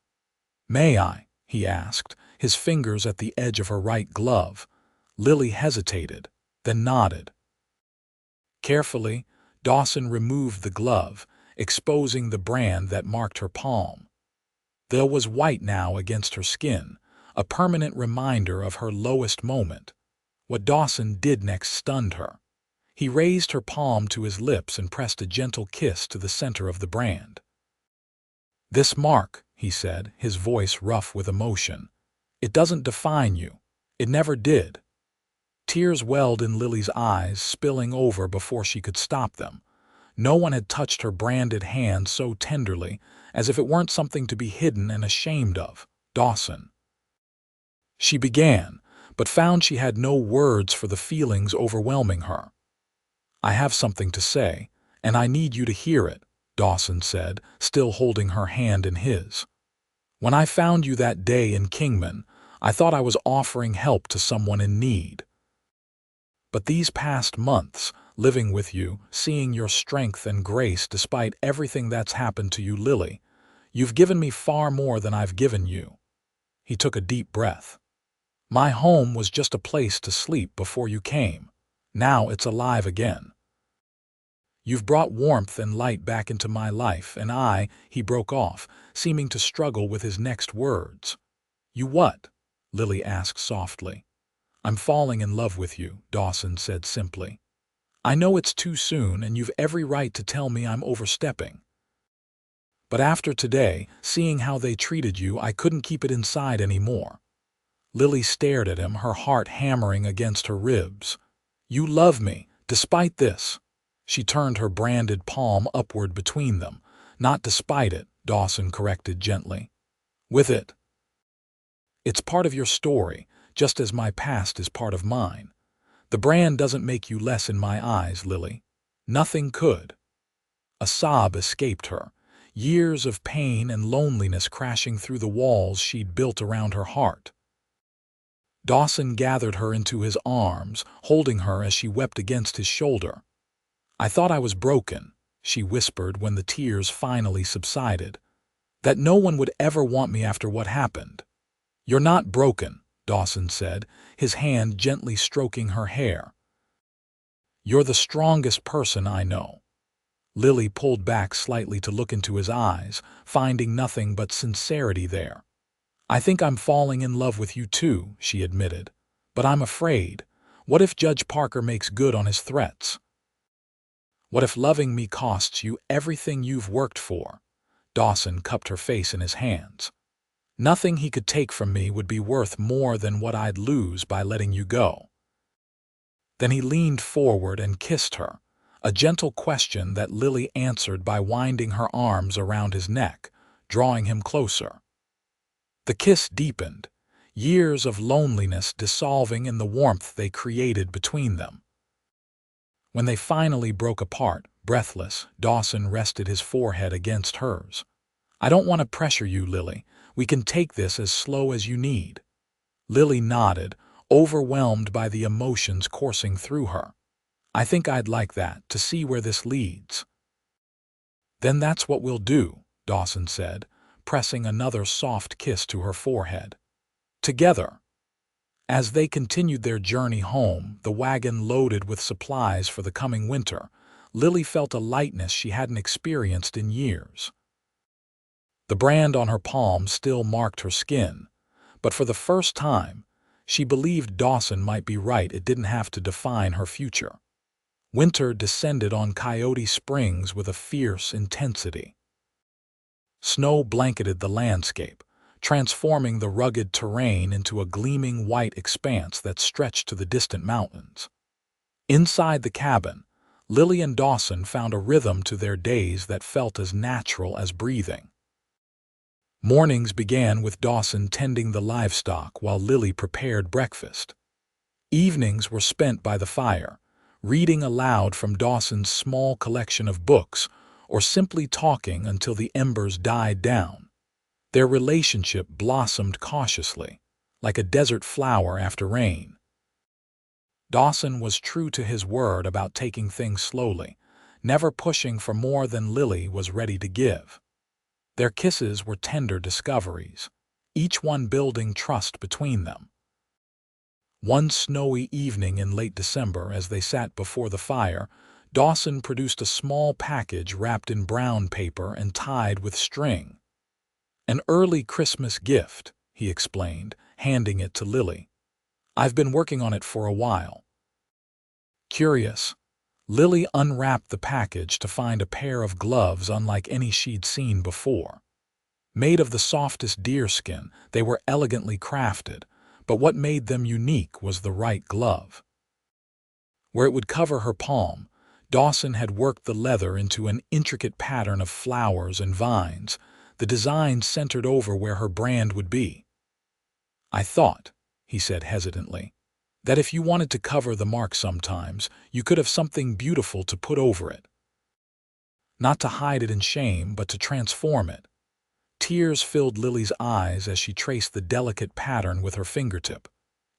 "May I?" he asked, his fingers at the edge of her right glove. Lily hesitated, then nodded. Carefully, Dawson removed the glove, exposing the brand that marked her palm. There was white now against her skin, a permanent reminder of her lowest moment. What Dawson did next stunned her. He raised her palm to his lips and pressed a gentle kiss to the center of the brand. "This mark," he said, his voice rough with emotion, "it doesn't define you. It never did." Tears welled in Lily's eyes, spilling over before she could stop them. No one had touched her branded hand so tenderly, as if it weren't something to be hidden and ashamed of. "Dawson," she began, but found she had no words for the feelings overwhelming her. "I have something to say, and I need you to hear it," Dawson said, still holding her hand in his. "When I found you that day in Kingman, I thought I was offering help to someone in need. But these past months, living with you, seeing your strength and grace despite everything that's happened to you, Lily, you've given me far more than I've given you." He took a deep breath. "My home was just a place to sleep before you came. Now it's alive again. You've brought warmth and light back into my life, and he broke off, seeming to struggle with his next words. "You what?" Lily asked softly. "I'm falling in love with you," Dawson said simply. "I know it's too soon, and you've every right to tell me I'm overstepping. But after today, seeing how they treated you, I couldn't keep it inside anymore." Lily stared at him, her heart hammering against her ribs. "You love me, despite this." She turned her branded palm upward between them. "Not despite it," Dawson corrected gently. "With it. It's part of your story, just as my past is part of mine. The brand doesn't make you less in my eyes, Lily. Nothing could." A sob escaped her, years of pain and loneliness crashing through the walls she'd built around her heart. Dawson gathered her into his arms, holding her as she wept against his shoulder. "I thought I was broken," she whispered when the tears finally subsided. "That no one would ever want me after what happened." "You're not broken," Dawson said, his hand gently stroking her hair. "You're the strongest person I know." Lily pulled back slightly to look into his eyes, finding nothing but sincerity there. "I think I'm falling in love with you too," she admitted. "But I'm afraid. What if Judge Parker makes good on his threats? What if loving me costs you everything you've worked for?" Dawson cupped her face in his hands. "Nothing he could take from me would be worth more than what I'd lose by letting you go." Then he leaned forward and kissed her, a gentle question that Lily answered by winding her arms around his neck, drawing him closer. The kiss deepened, years of loneliness dissolving in the warmth they created between them. When they finally broke apart, breathless, Dawson rested his forehead against hers. "I don't want to pressure you, Lily. We can take this as slow as you need." Lily nodded, overwhelmed by the emotions coursing through her. "I think I'd like that, to see where this leads." "Then that's what we'll do," Dawson said, pressing another soft kiss to her forehead. "Together." As they continued their journey home, the wagon loaded with supplies for the coming winter, Lily felt a lightness she hadn't experienced in years. The brand on her palm still marked her skin, but for the first time, she believed Dawson might be right. It didn't have to define her future. Winter descended on Coyote Springs with a fierce intensity. Snow blanketed the landscape, transforming the rugged terrain into a gleaming white expanse that stretched to the distant mountains. Inside the cabin, Lily and Dawson found a rhythm to their days that felt as natural as breathing. Mornings began with Dawson tending the livestock while Lily prepared breakfast. Evenings were spent by the fire, reading aloud from Dawson's small collection of books or simply talking until the embers died down. Their relationship blossomed cautiously, like a desert flower after rain. Dawson was true to his word about taking things slowly, never pushing for more than Lily was ready to give. Their kisses were tender discoveries, each one building trust between them. One snowy evening in late December, as they sat before the fire, Dawson produced a small package wrapped in brown paper and tied with string. "An early Christmas gift," he explained, handing it to Lily. "I've been working on it for a while." Curious, Lily unwrapped the package to find a pair of gloves unlike any she'd seen before. Made of the softest deerskin, they were elegantly crafted, but what made them unique was the right glove. Where it would cover her palm, Dawson had worked the leather into an intricate pattern of flowers and vines, the design centered over where her brand would be. "I thought," he said hesitantly, "that if you wanted to cover the mark sometimes, you could have something beautiful to put over it. Not to hide it in shame, but to transform it." Tears filled Lily's eyes as she traced the delicate pattern with her fingertip.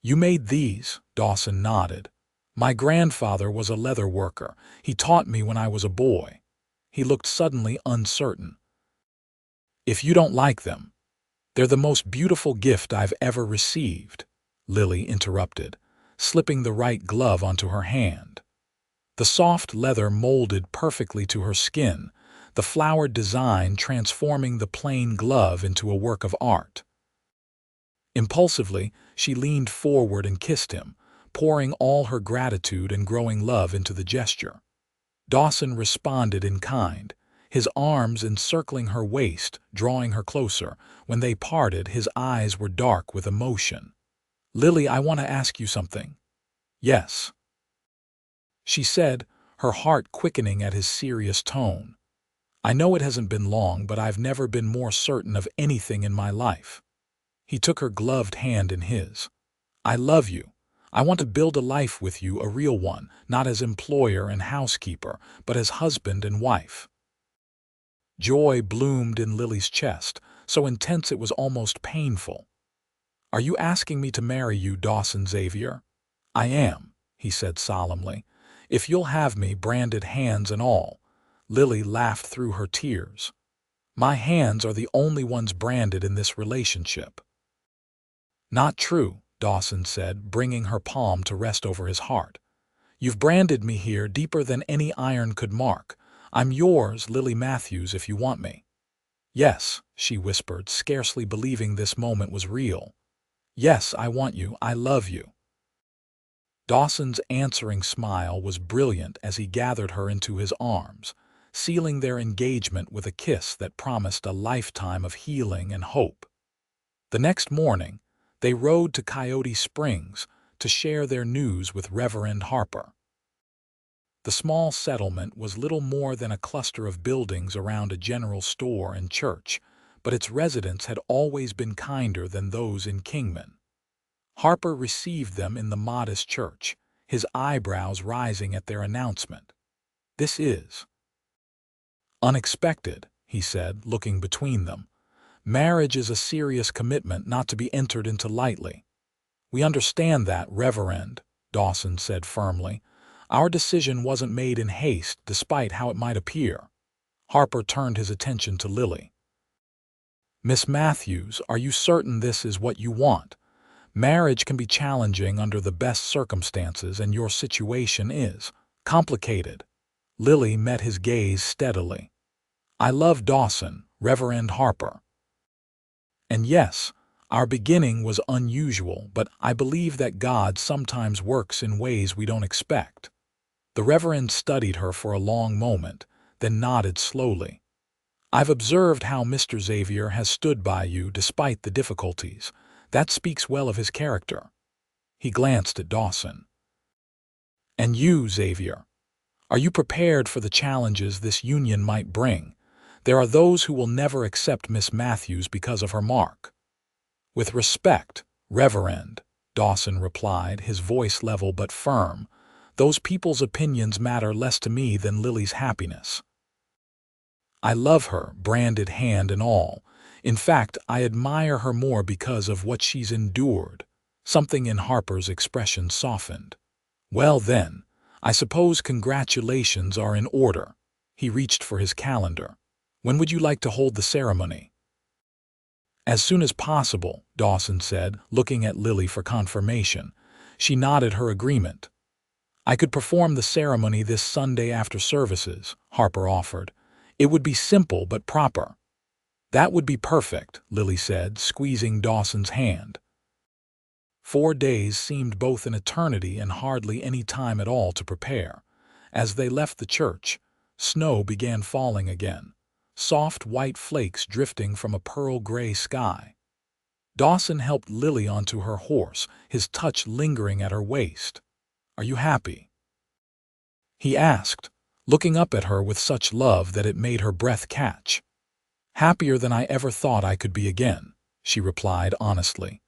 "You made these?" Dawson nodded. "My grandfather was a leather worker. He taught me when I was a boy." He looked suddenly uncertain. "If you don't like them, they're the most beautiful gift I've ever received," Lily interrupted, slipping the right glove onto her hand. The soft leather molded perfectly to her skin, the flowered design transforming the plain glove into a work of art. Impulsively, she leaned forward and kissed him, pouring all her gratitude and growing love into the gesture. Dawson responded in kind, his arms encircling her waist, drawing her closer. When they parted, his eyes were dark with emotion. "Lily, I want to ask you something." "Yes," she said, her heart quickening at his serious tone. "I know it hasn't been long, but I've never been more certain of anything in my life." He took her gloved hand in his. "I love you. I want to build a life with you, a real one, not as employer and housekeeper, but as husband and wife." Joy bloomed in Lily's chest, so intense it was almost painful. "Are you asking me to marry you, Dawson Xavier?" "I am," he said solemnly. "If you'll have me, branded hands and all." Lily laughed through her tears. "My hands are the only ones branded in this relationship." "Not true," Dawson said, bringing her palm to rest over his heart. "You've branded me here deeper than any iron could mark. I'm yours, Lily Matthews, if you want me. Yes, she whispered, scarcely believing this moment was real. Yes, I want you. I love you. Dawson's answering smile was brilliant as he gathered her into his arms, sealing their engagement with a kiss that promised a lifetime of healing and hope. The next morning, they rode to Coyote Springs to share their news with Reverend Harper. The small settlement was little more than a cluster of buildings around a general store and church, but its residents had always been kinder than those in Kingman. Harper received them in the modest church, his eyebrows rising at their announcement. "This is unexpected," he said, looking between them. "Marriage is a serious commitment not to be entered into lightly." "We understand that, Reverend," Dawson said firmly. "Our decision wasn't made in haste, despite how it might appear." Harper turned his attention to Lily. "Miss Matthews, are you certain this is what you want? Marriage can be challenging under the best circumstances, and your situation is complicated." Lily met his gaze steadily. "I love Dawson, Reverend Harper. And yes, our beginning was unusual, but I believe that God sometimes works in ways we don't expect." The Reverend studied her for a long moment, then nodded slowly. "I've observed how Mr. Xavier has stood by you despite the difficulties. That speaks well of his character." He glanced at Dawson. "And you, Xavier, are you prepared for the challenges this union might bring? There are those who will never accept Miss Matthews because of her mark." "With respect, Reverend," Dawson replied, his voice level but firm, "those people's opinions matter less to me than Lily's happiness. I love her, branded hand and all. In fact, I admire her more because of what she's endured." Something in Harper's expression softened. "Well then, I suppose congratulations are in order." He reached for his calendar. "When would you like to hold the ceremony?" "As soon as possible," Dawson said, looking at Lily for confirmation. She nodded her agreement. "I could perform the ceremony this Sunday after services," Harper offered. "It would be simple but proper." "That would be perfect," Lily said, squeezing Dawson's hand. 4 days seemed both an eternity and hardly any time at all to prepare. As they left the church, snow began falling again, soft white flakes drifting from a pearl-gray sky. Dawson helped Lily onto her horse, his touch lingering at her waist. "Are you happy?" he asked, looking up at her with such love that it made her breath catch. "Happier than I ever thought I could be again," she replied honestly.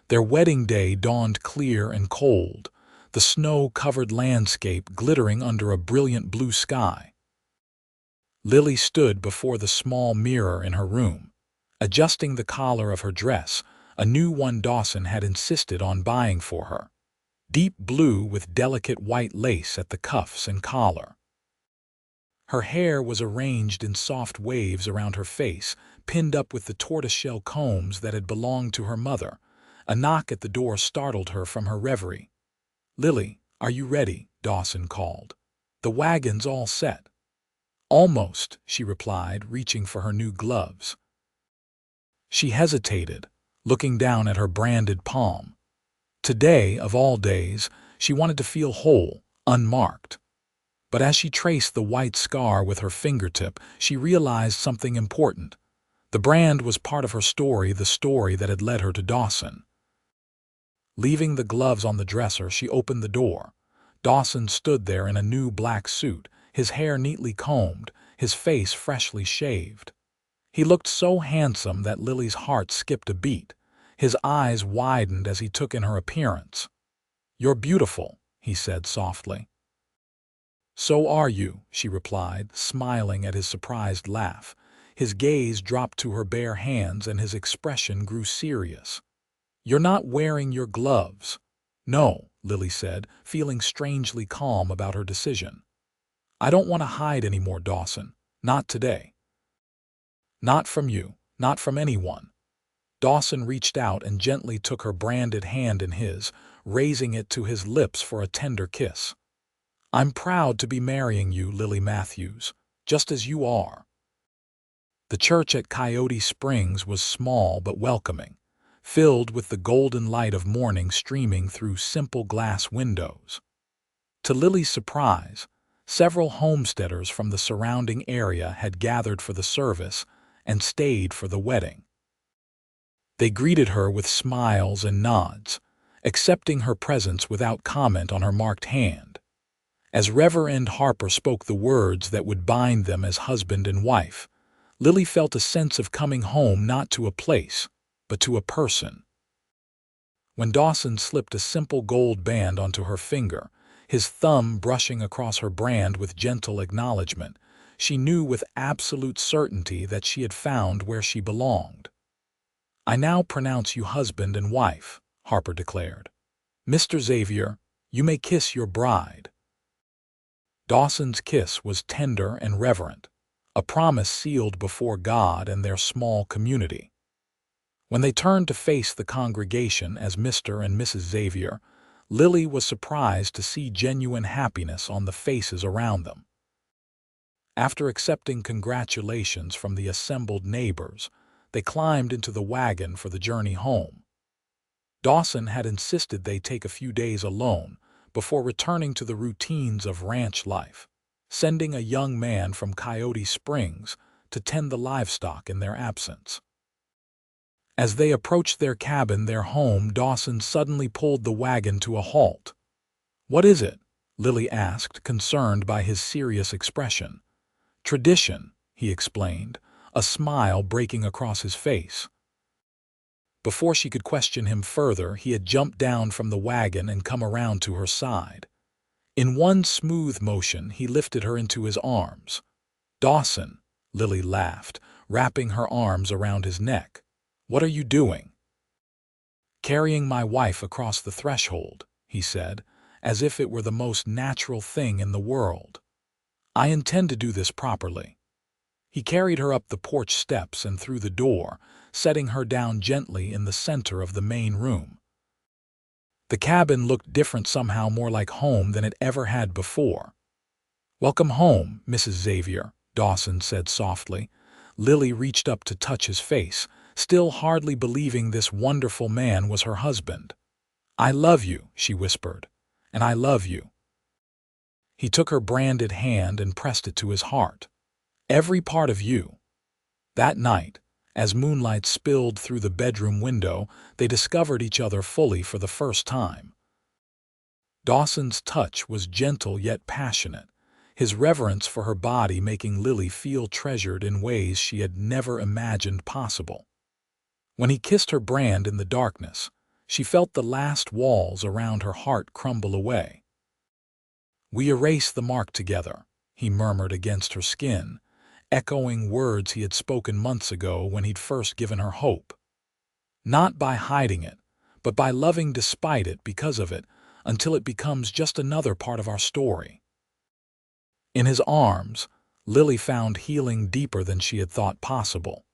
Their wedding day dawned clear and cold, the snow-covered landscape glittering under a brilliant blue sky. Lily stood before the small mirror in her room, adjusting the collar of her dress, a new one Dawson had insisted on buying for her. Deep blue with delicate white lace at the cuffs and collar. Her hair was arranged in soft waves around her face, pinned up with the tortoiseshell combs that had belonged to her mother. A knock at the door startled her from her reverie. "Lily, are you ready?" Dawson called. "The wagon's all set." "Almost," she replied, reaching for her new gloves. She hesitated, looking down at her branded palm. Today, of all days, she wanted to feel whole, unmarked. But as she traced the white scar with her fingertip, she realized something important. The brand was part of her story, the story that had led her to Dawson. Leaving the gloves on the dresser, she opened the door. Dawson stood there in a new black suit, his hair neatly combed, his face freshly shaved. He looked so handsome that Lily's heart skipped a beat. His eyes widened as he took in her appearance. "You're beautiful," he said softly. "So are you," she replied, smiling at his surprised laugh. His gaze dropped to her bare hands and his expression grew serious. "You're not wearing your gloves." "No," Lily said, feeling strangely calm about her decision. "I don't want to hide anymore, Dawson. Not today. Not from you. Not from anyone." Dawson reached out and gently took her branded hand in his, raising it to his lips for a tender kiss. "I'm proud to be marrying you, Lily Matthews." just as you are." The church at Coyote Springs was small but welcoming, filled with the golden light of morning streaming through simple glass windows. To Lily's surprise, several homesteaders from the surrounding area had gathered for the service and stayed for the wedding. They greeted her with smiles and nods, accepting her presence without comment on her marked hand. As Reverend Harper spoke the words that would bind them as husband and wife, Lily felt a sense of coming home not to a place, but to a person. When Dawson slipped a simple gold band onto her finger, his thumb brushing across her brand with gentle acknowledgement, she knew with absolute certainty that she had found where she belonged. "I now pronounce you husband and wife," Harper declared. "Mr. Xavier, you may kiss your bride." Dawson's kiss was tender and reverent, a promise sealed before God and their small community. When they turned to face the congregation as Mr. and Mrs. Xavier, Lily was surprised to see genuine happiness on the faces around them. After accepting congratulations from the assembled neighbors, they climbed into the wagon for the journey home. Dawson had insisted they take a few days alone before returning to the routines of ranch life, sending a young man from Coyote Springs to tend the livestock in their absence. As they approached their cabin, their home, Dawson suddenly pulled the wagon to a halt. "What is it?" Lily asked, concerned by his serious expression. "Tradition," he explained, a smile breaking across his face. Before she could question him further, he had jumped down from the wagon and come around to her side. In one smooth motion, he lifted her into his arms. "Dawson," Lily laughed, wrapping her arms around his neck. "What are you doing?" "Carrying my wife across the threshold," he said, as if it were the most natural thing in the world. "I intend to do this properly." He carried her up the porch steps and through the door, setting her down gently in the center of the main room. The cabin looked different, somehow more like home than it ever had before. "Welcome home, Mrs. Xavier," Dawson said softly. Lily reached up to touch his face, still hardly believing this wonderful man was her husband. "I love you," she whispered, "and I love you." He took her branded hand and pressed it to his heart. "Every part of you." That night, as moonlight spilled through the bedroom window, they discovered each other fully for the first time. Dawson's touch was gentle yet passionate, his reverence for her body making Lily feel treasured in ways she had never imagined possible. When he kissed her brand in the darkness, she felt the last walls around her heart crumble away. "We erase the mark together," he murmured against her skin, echoing words he had spoken months ago when he'd first given her hope. "Not by hiding it, but by loving despite it, because of it, until it becomes just another part of our story." In his arms, Lily found healing deeper than she had thought possible.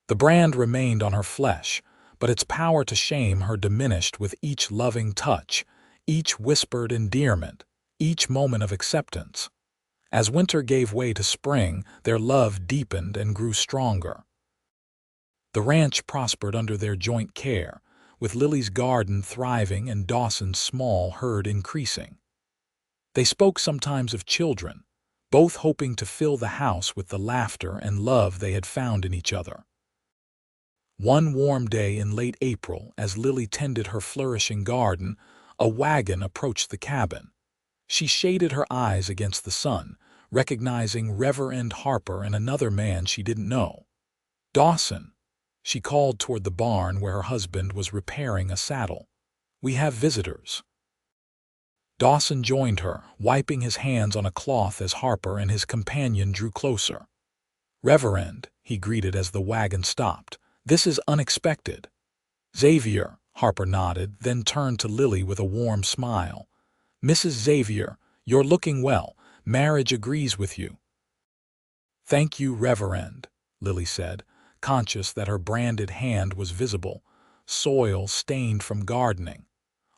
The brand remained on her flesh, but its power to shame her diminished with each loving touch, each whispered endearment, each moment of acceptance. As winter gave way to spring, their love deepened and grew stronger. The ranch prospered under their joint care, with Lily's garden thriving and Dawson's small herd increasing. They spoke sometimes of children, both hoping to fill the house with the laughter and love they had found in each other. One warm day in late April, as Lily tended her flourishing garden, a wagon approached the cabin. She shaded her eyes against the sun, recognizing Reverend Harper and another man she didn't know. "Dawson," she called toward the barn where her husband was repairing a saddle. "We have visitors." Dawson joined her, wiping his hands on a cloth as Harper and his companion drew closer. "Reverend," he greeted as the wagon stopped, "this is unexpected." "Xavier," Harper nodded, then turned to Lily with a warm smile. "Mrs. Xavier, you're looking well. Marriage agrees with you." "Thank you, Reverend," Lily said, conscious that her branded hand was visible, soil stained from gardening.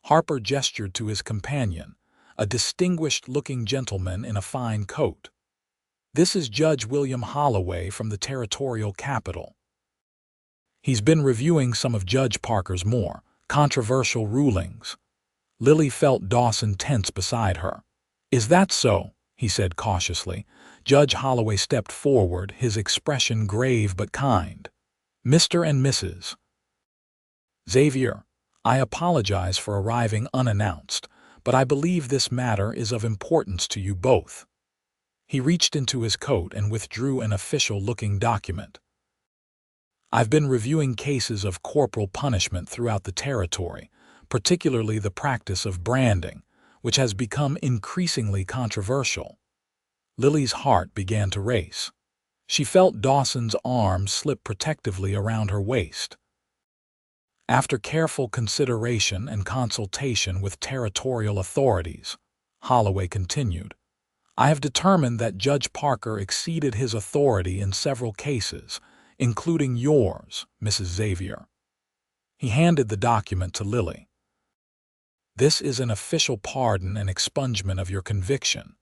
Harper gestured to his companion, a distinguished-looking gentleman in a fine coat. This is Judge William Holloway from the territorial capital. He's been reviewing some of Judge Parker's more controversial rulings. Lily felt Dawson tense beside her. Is that so? He said cautiously. Judge Holloway stepped forward, his expression grave but kind. Mr. and Mrs. Xavier, I apologize for arriving unannounced, but I believe this matter is of importance to you both. He reached into his coat and withdrew an official-looking document. I've been reviewing cases of corporal punishment throughout the territory, particularly the practice of branding, which has become increasingly controversial. Lily's heart began to race. She felt Dawson's arm slip protectively around her waist. After careful consideration and consultation with territorial authorities, Holloway continued, I have determined that Judge Parker exceeded his authority in several cases, including yours, Mrs. Xavier. He handed the document to Lily. This is an official pardon and expungement of your conviction.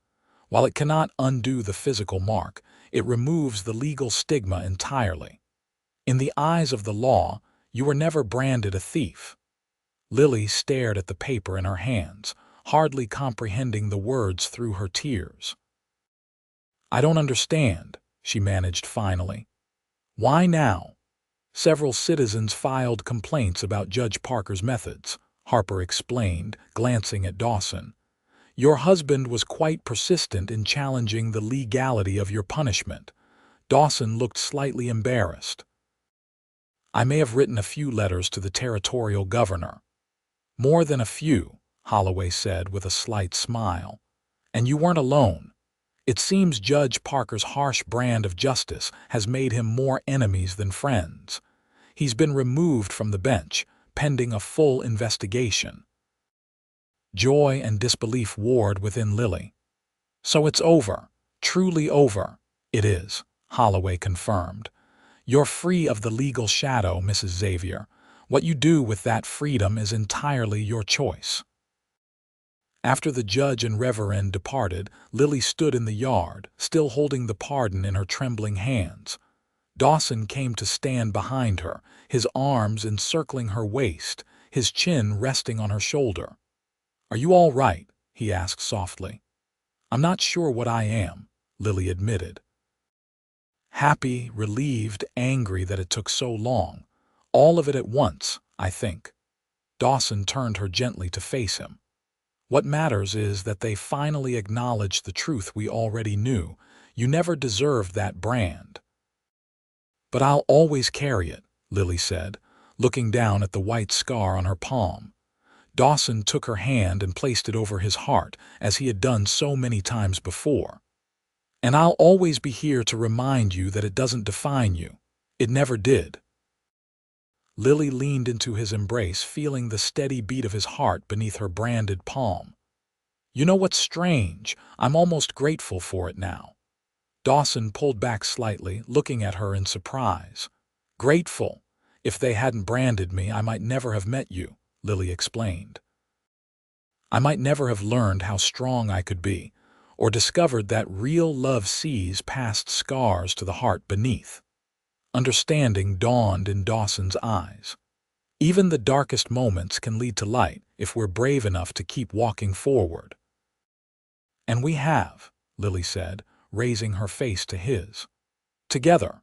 While it cannot undo the physical mark, it removes the legal stigma entirely. In the eyes of the law, you were never branded a thief. Lily stared at the paper in her hands, hardly comprehending the words through her tears. I don't understand, she managed finally. Why now? Several citizens filed complaints about Judge Parker's methods, Harper explained, glancing at Dawson. Your husband was quite persistent in challenging the legality of your punishment. Dawson looked slightly embarrassed. I may have written a few letters to the territorial governor. More than a few, Holloway said with a slight smile. And you weren't alone. It seems Judge Parker's harsh brand of justice has made him more enemies than friends. He's been removed from the bench, pending a full investigation. Joy and disbelief warred within Lily. So it's over, truly over. It is, Holloway confirmed. You're free of the legal shadow, Mrs. Xavier. What you do with that freedom is entirely your choice. After the judge and reverend departed, Lily stood in the yard, still holding the pardon in her trembling hands. Dawson came to stand behind her, his arms encircling her waist, his chin resting on her shoulder. Are you all right? He asked softly. I'm not sure what I am, Lily admitted. Happy, relieved, angry that it took so long. All of it at once, I think. Dawson turned her gently to face him. What matters is that they finally acknowledged the truth we already knew. You never deserved that brand. But I'll always carry it, Lily said, looking down at the white scar on her palm. Dawson took her hand and placed it over his heart, as he had done so many times before. And I'll always be here to remind you that it doesn't define you. It never did. Lily leaned into his embrace, feeling the steady beat of his heart beneath her branded palm. You know what's strange? I'm almost grateful for it now. Dawson pulled back slightly, looking at her in surprise. Grateful? If they hadn't branded me, I might never have met you, Lily explained. I might never have learned how strong I could be, or discovered that real love sees past scars to the heart beneath. Understanding dawned in Dawson's eyes. Even the darkest moments can lead to light if we're brave enough to keep walking forward. And we have, Lily said, raising her face to his. Together.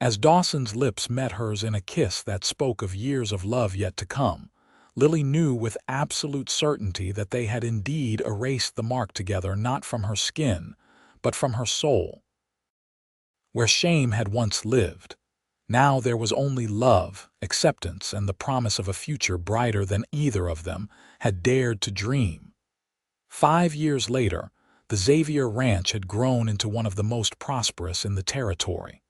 As Dawson's lips met hers in a kiss that spoke of years of love yet to come, Lily knew with absolute certainty that they had indeed erased the mark together, not from her skin, but from her soul. Where shame had once lived, now there was only love, acceptance, and the promise of a future brighter than either of them had dared to dream. 5 years later, the Xavier Ranch had grown into one of the most prosperous in the territory.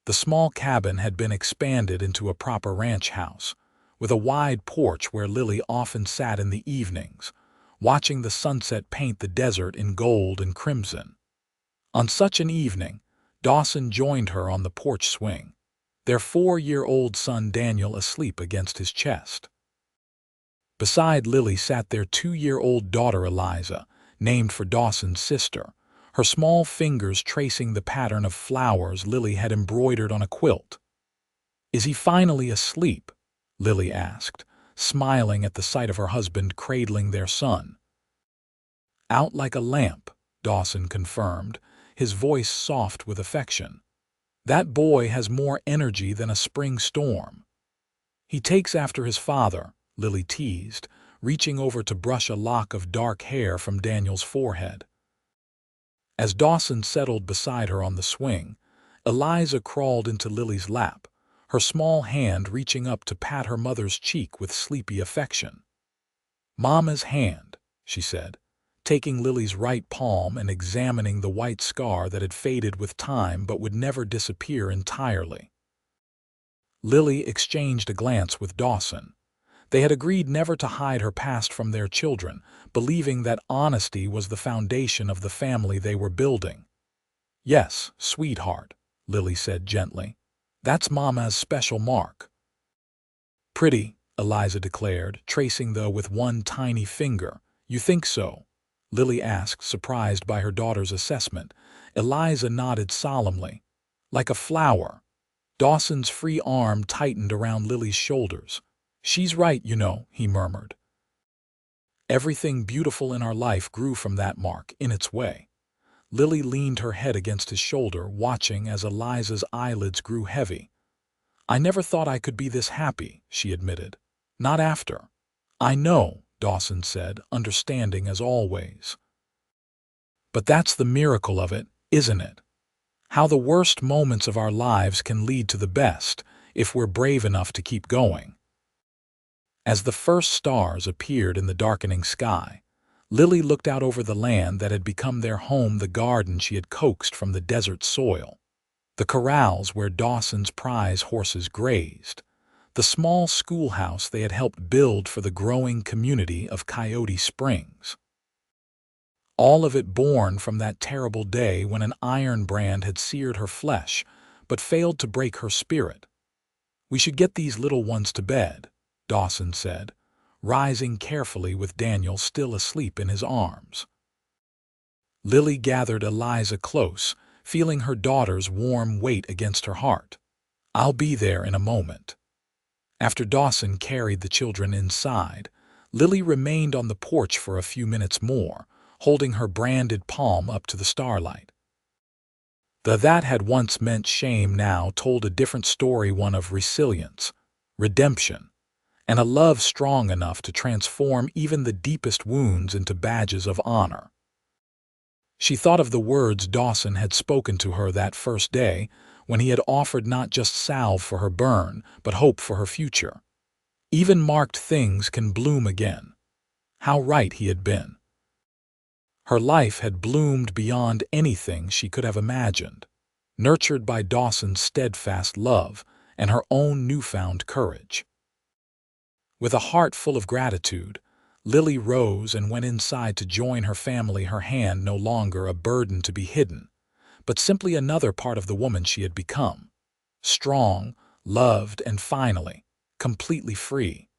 The small cabin had been expanded into a proper ranch house, with a wide porch where Lily often sat in the evenings, watching the sunset paint the desert in gold and crimson. On such an evening, Dawson joined her on the porch swing, their 4-year-old son Daniel asleep against his chest. Beside Lily sat their 2-year-old daughter Eliza, named for Dawson's sister, her small fingers tracing the pattern of flowers Lily had embroidered on a quilt. "Is he finally asleep?" Lily asked, smiling at the sight of her husband cradling their son. "Out like a lamp," Dawson confirmed, his voice soft with affection. "That boy has more energy than a spring storm." "He takes after his father," Lily teased, reaching over to brush a lock of dark hair from Daniel's forehead. As Dawson settled beside her on the swing, Eliza crawled into Lily's lap, her small hand reaching up to pat her mother's cheek with sleepy affection. "Mama's hand," she said, taking Lily's right palm and examining the white scar that had faded with time but would never disappear entirely. Lily exchanged a glance with Dawson. They had agreed never to hide her past from their children, believing that honesty was the foundation of the family they were building. "Yes, sweetheart," Lily said gently. "That's Mama's special mark." "Pretty," Eliza declared, tracing the with one tiny finger. "You think so?" Lily asked, surprised by her daughter's assessment. Eliza nodded solemnly. "Like a flower." Dawson's free arm tightened around Lily's shoulders. "She's right, you know," he murmured. "Everything beautiful in our life grew from that mark, in its way." Lily leaned her head against his shoulder, watching as Eliza's eyelids grew heavy. "I never thought I could be this happy," she admitted. "Not after." "I know," Dawson said, understanding as always. "But that's the miracle of it, isn't it? How the worst moments of our lives can lead to the best, if we're brave enough to keep going." As the first stars appeared in the darkening sky, Lily looked out over the land that had become their home, the garden she had coaxed from the desert soil, the corrals where Dawson's prize horses grazed, the small schoolhouse they had helped build for the growing community of Coyote Springs. All of it born from that terrible day when an iron brand had seared her flesh, but failed to break her spirit. "We should get these little ones to bed," Dawson said, rising carefully with Daniel still asleep in his arms. Lily gathered Eliza close, feeling her daughter's warm weight against her heart. "I'll be there in a moment." After Dawson carried the children inside, Lily remained on the porch for a few minutes more, holding her branded palm up to the starlight. The "that had once meant shame" now told a different story, one of resilience, redemption, and a love strong enough to transform even the deepest wounds into badges of honor. She thought of the words Dawson had spoken to her that first day, when he had offered not just salve for her burn, but hope for her future. Even marked things can bloom again. How right he had been. Her life had bloomed beyond anything she could have imagined, nurtured by Dawson's steadfast love and her own newfound courage. With a heart full of gratitude, Lily rose and went inside to join her family, her hand no longer a burden to be hidden, but simply another part of the woman she had become. Strong, loved, and finally, completely free.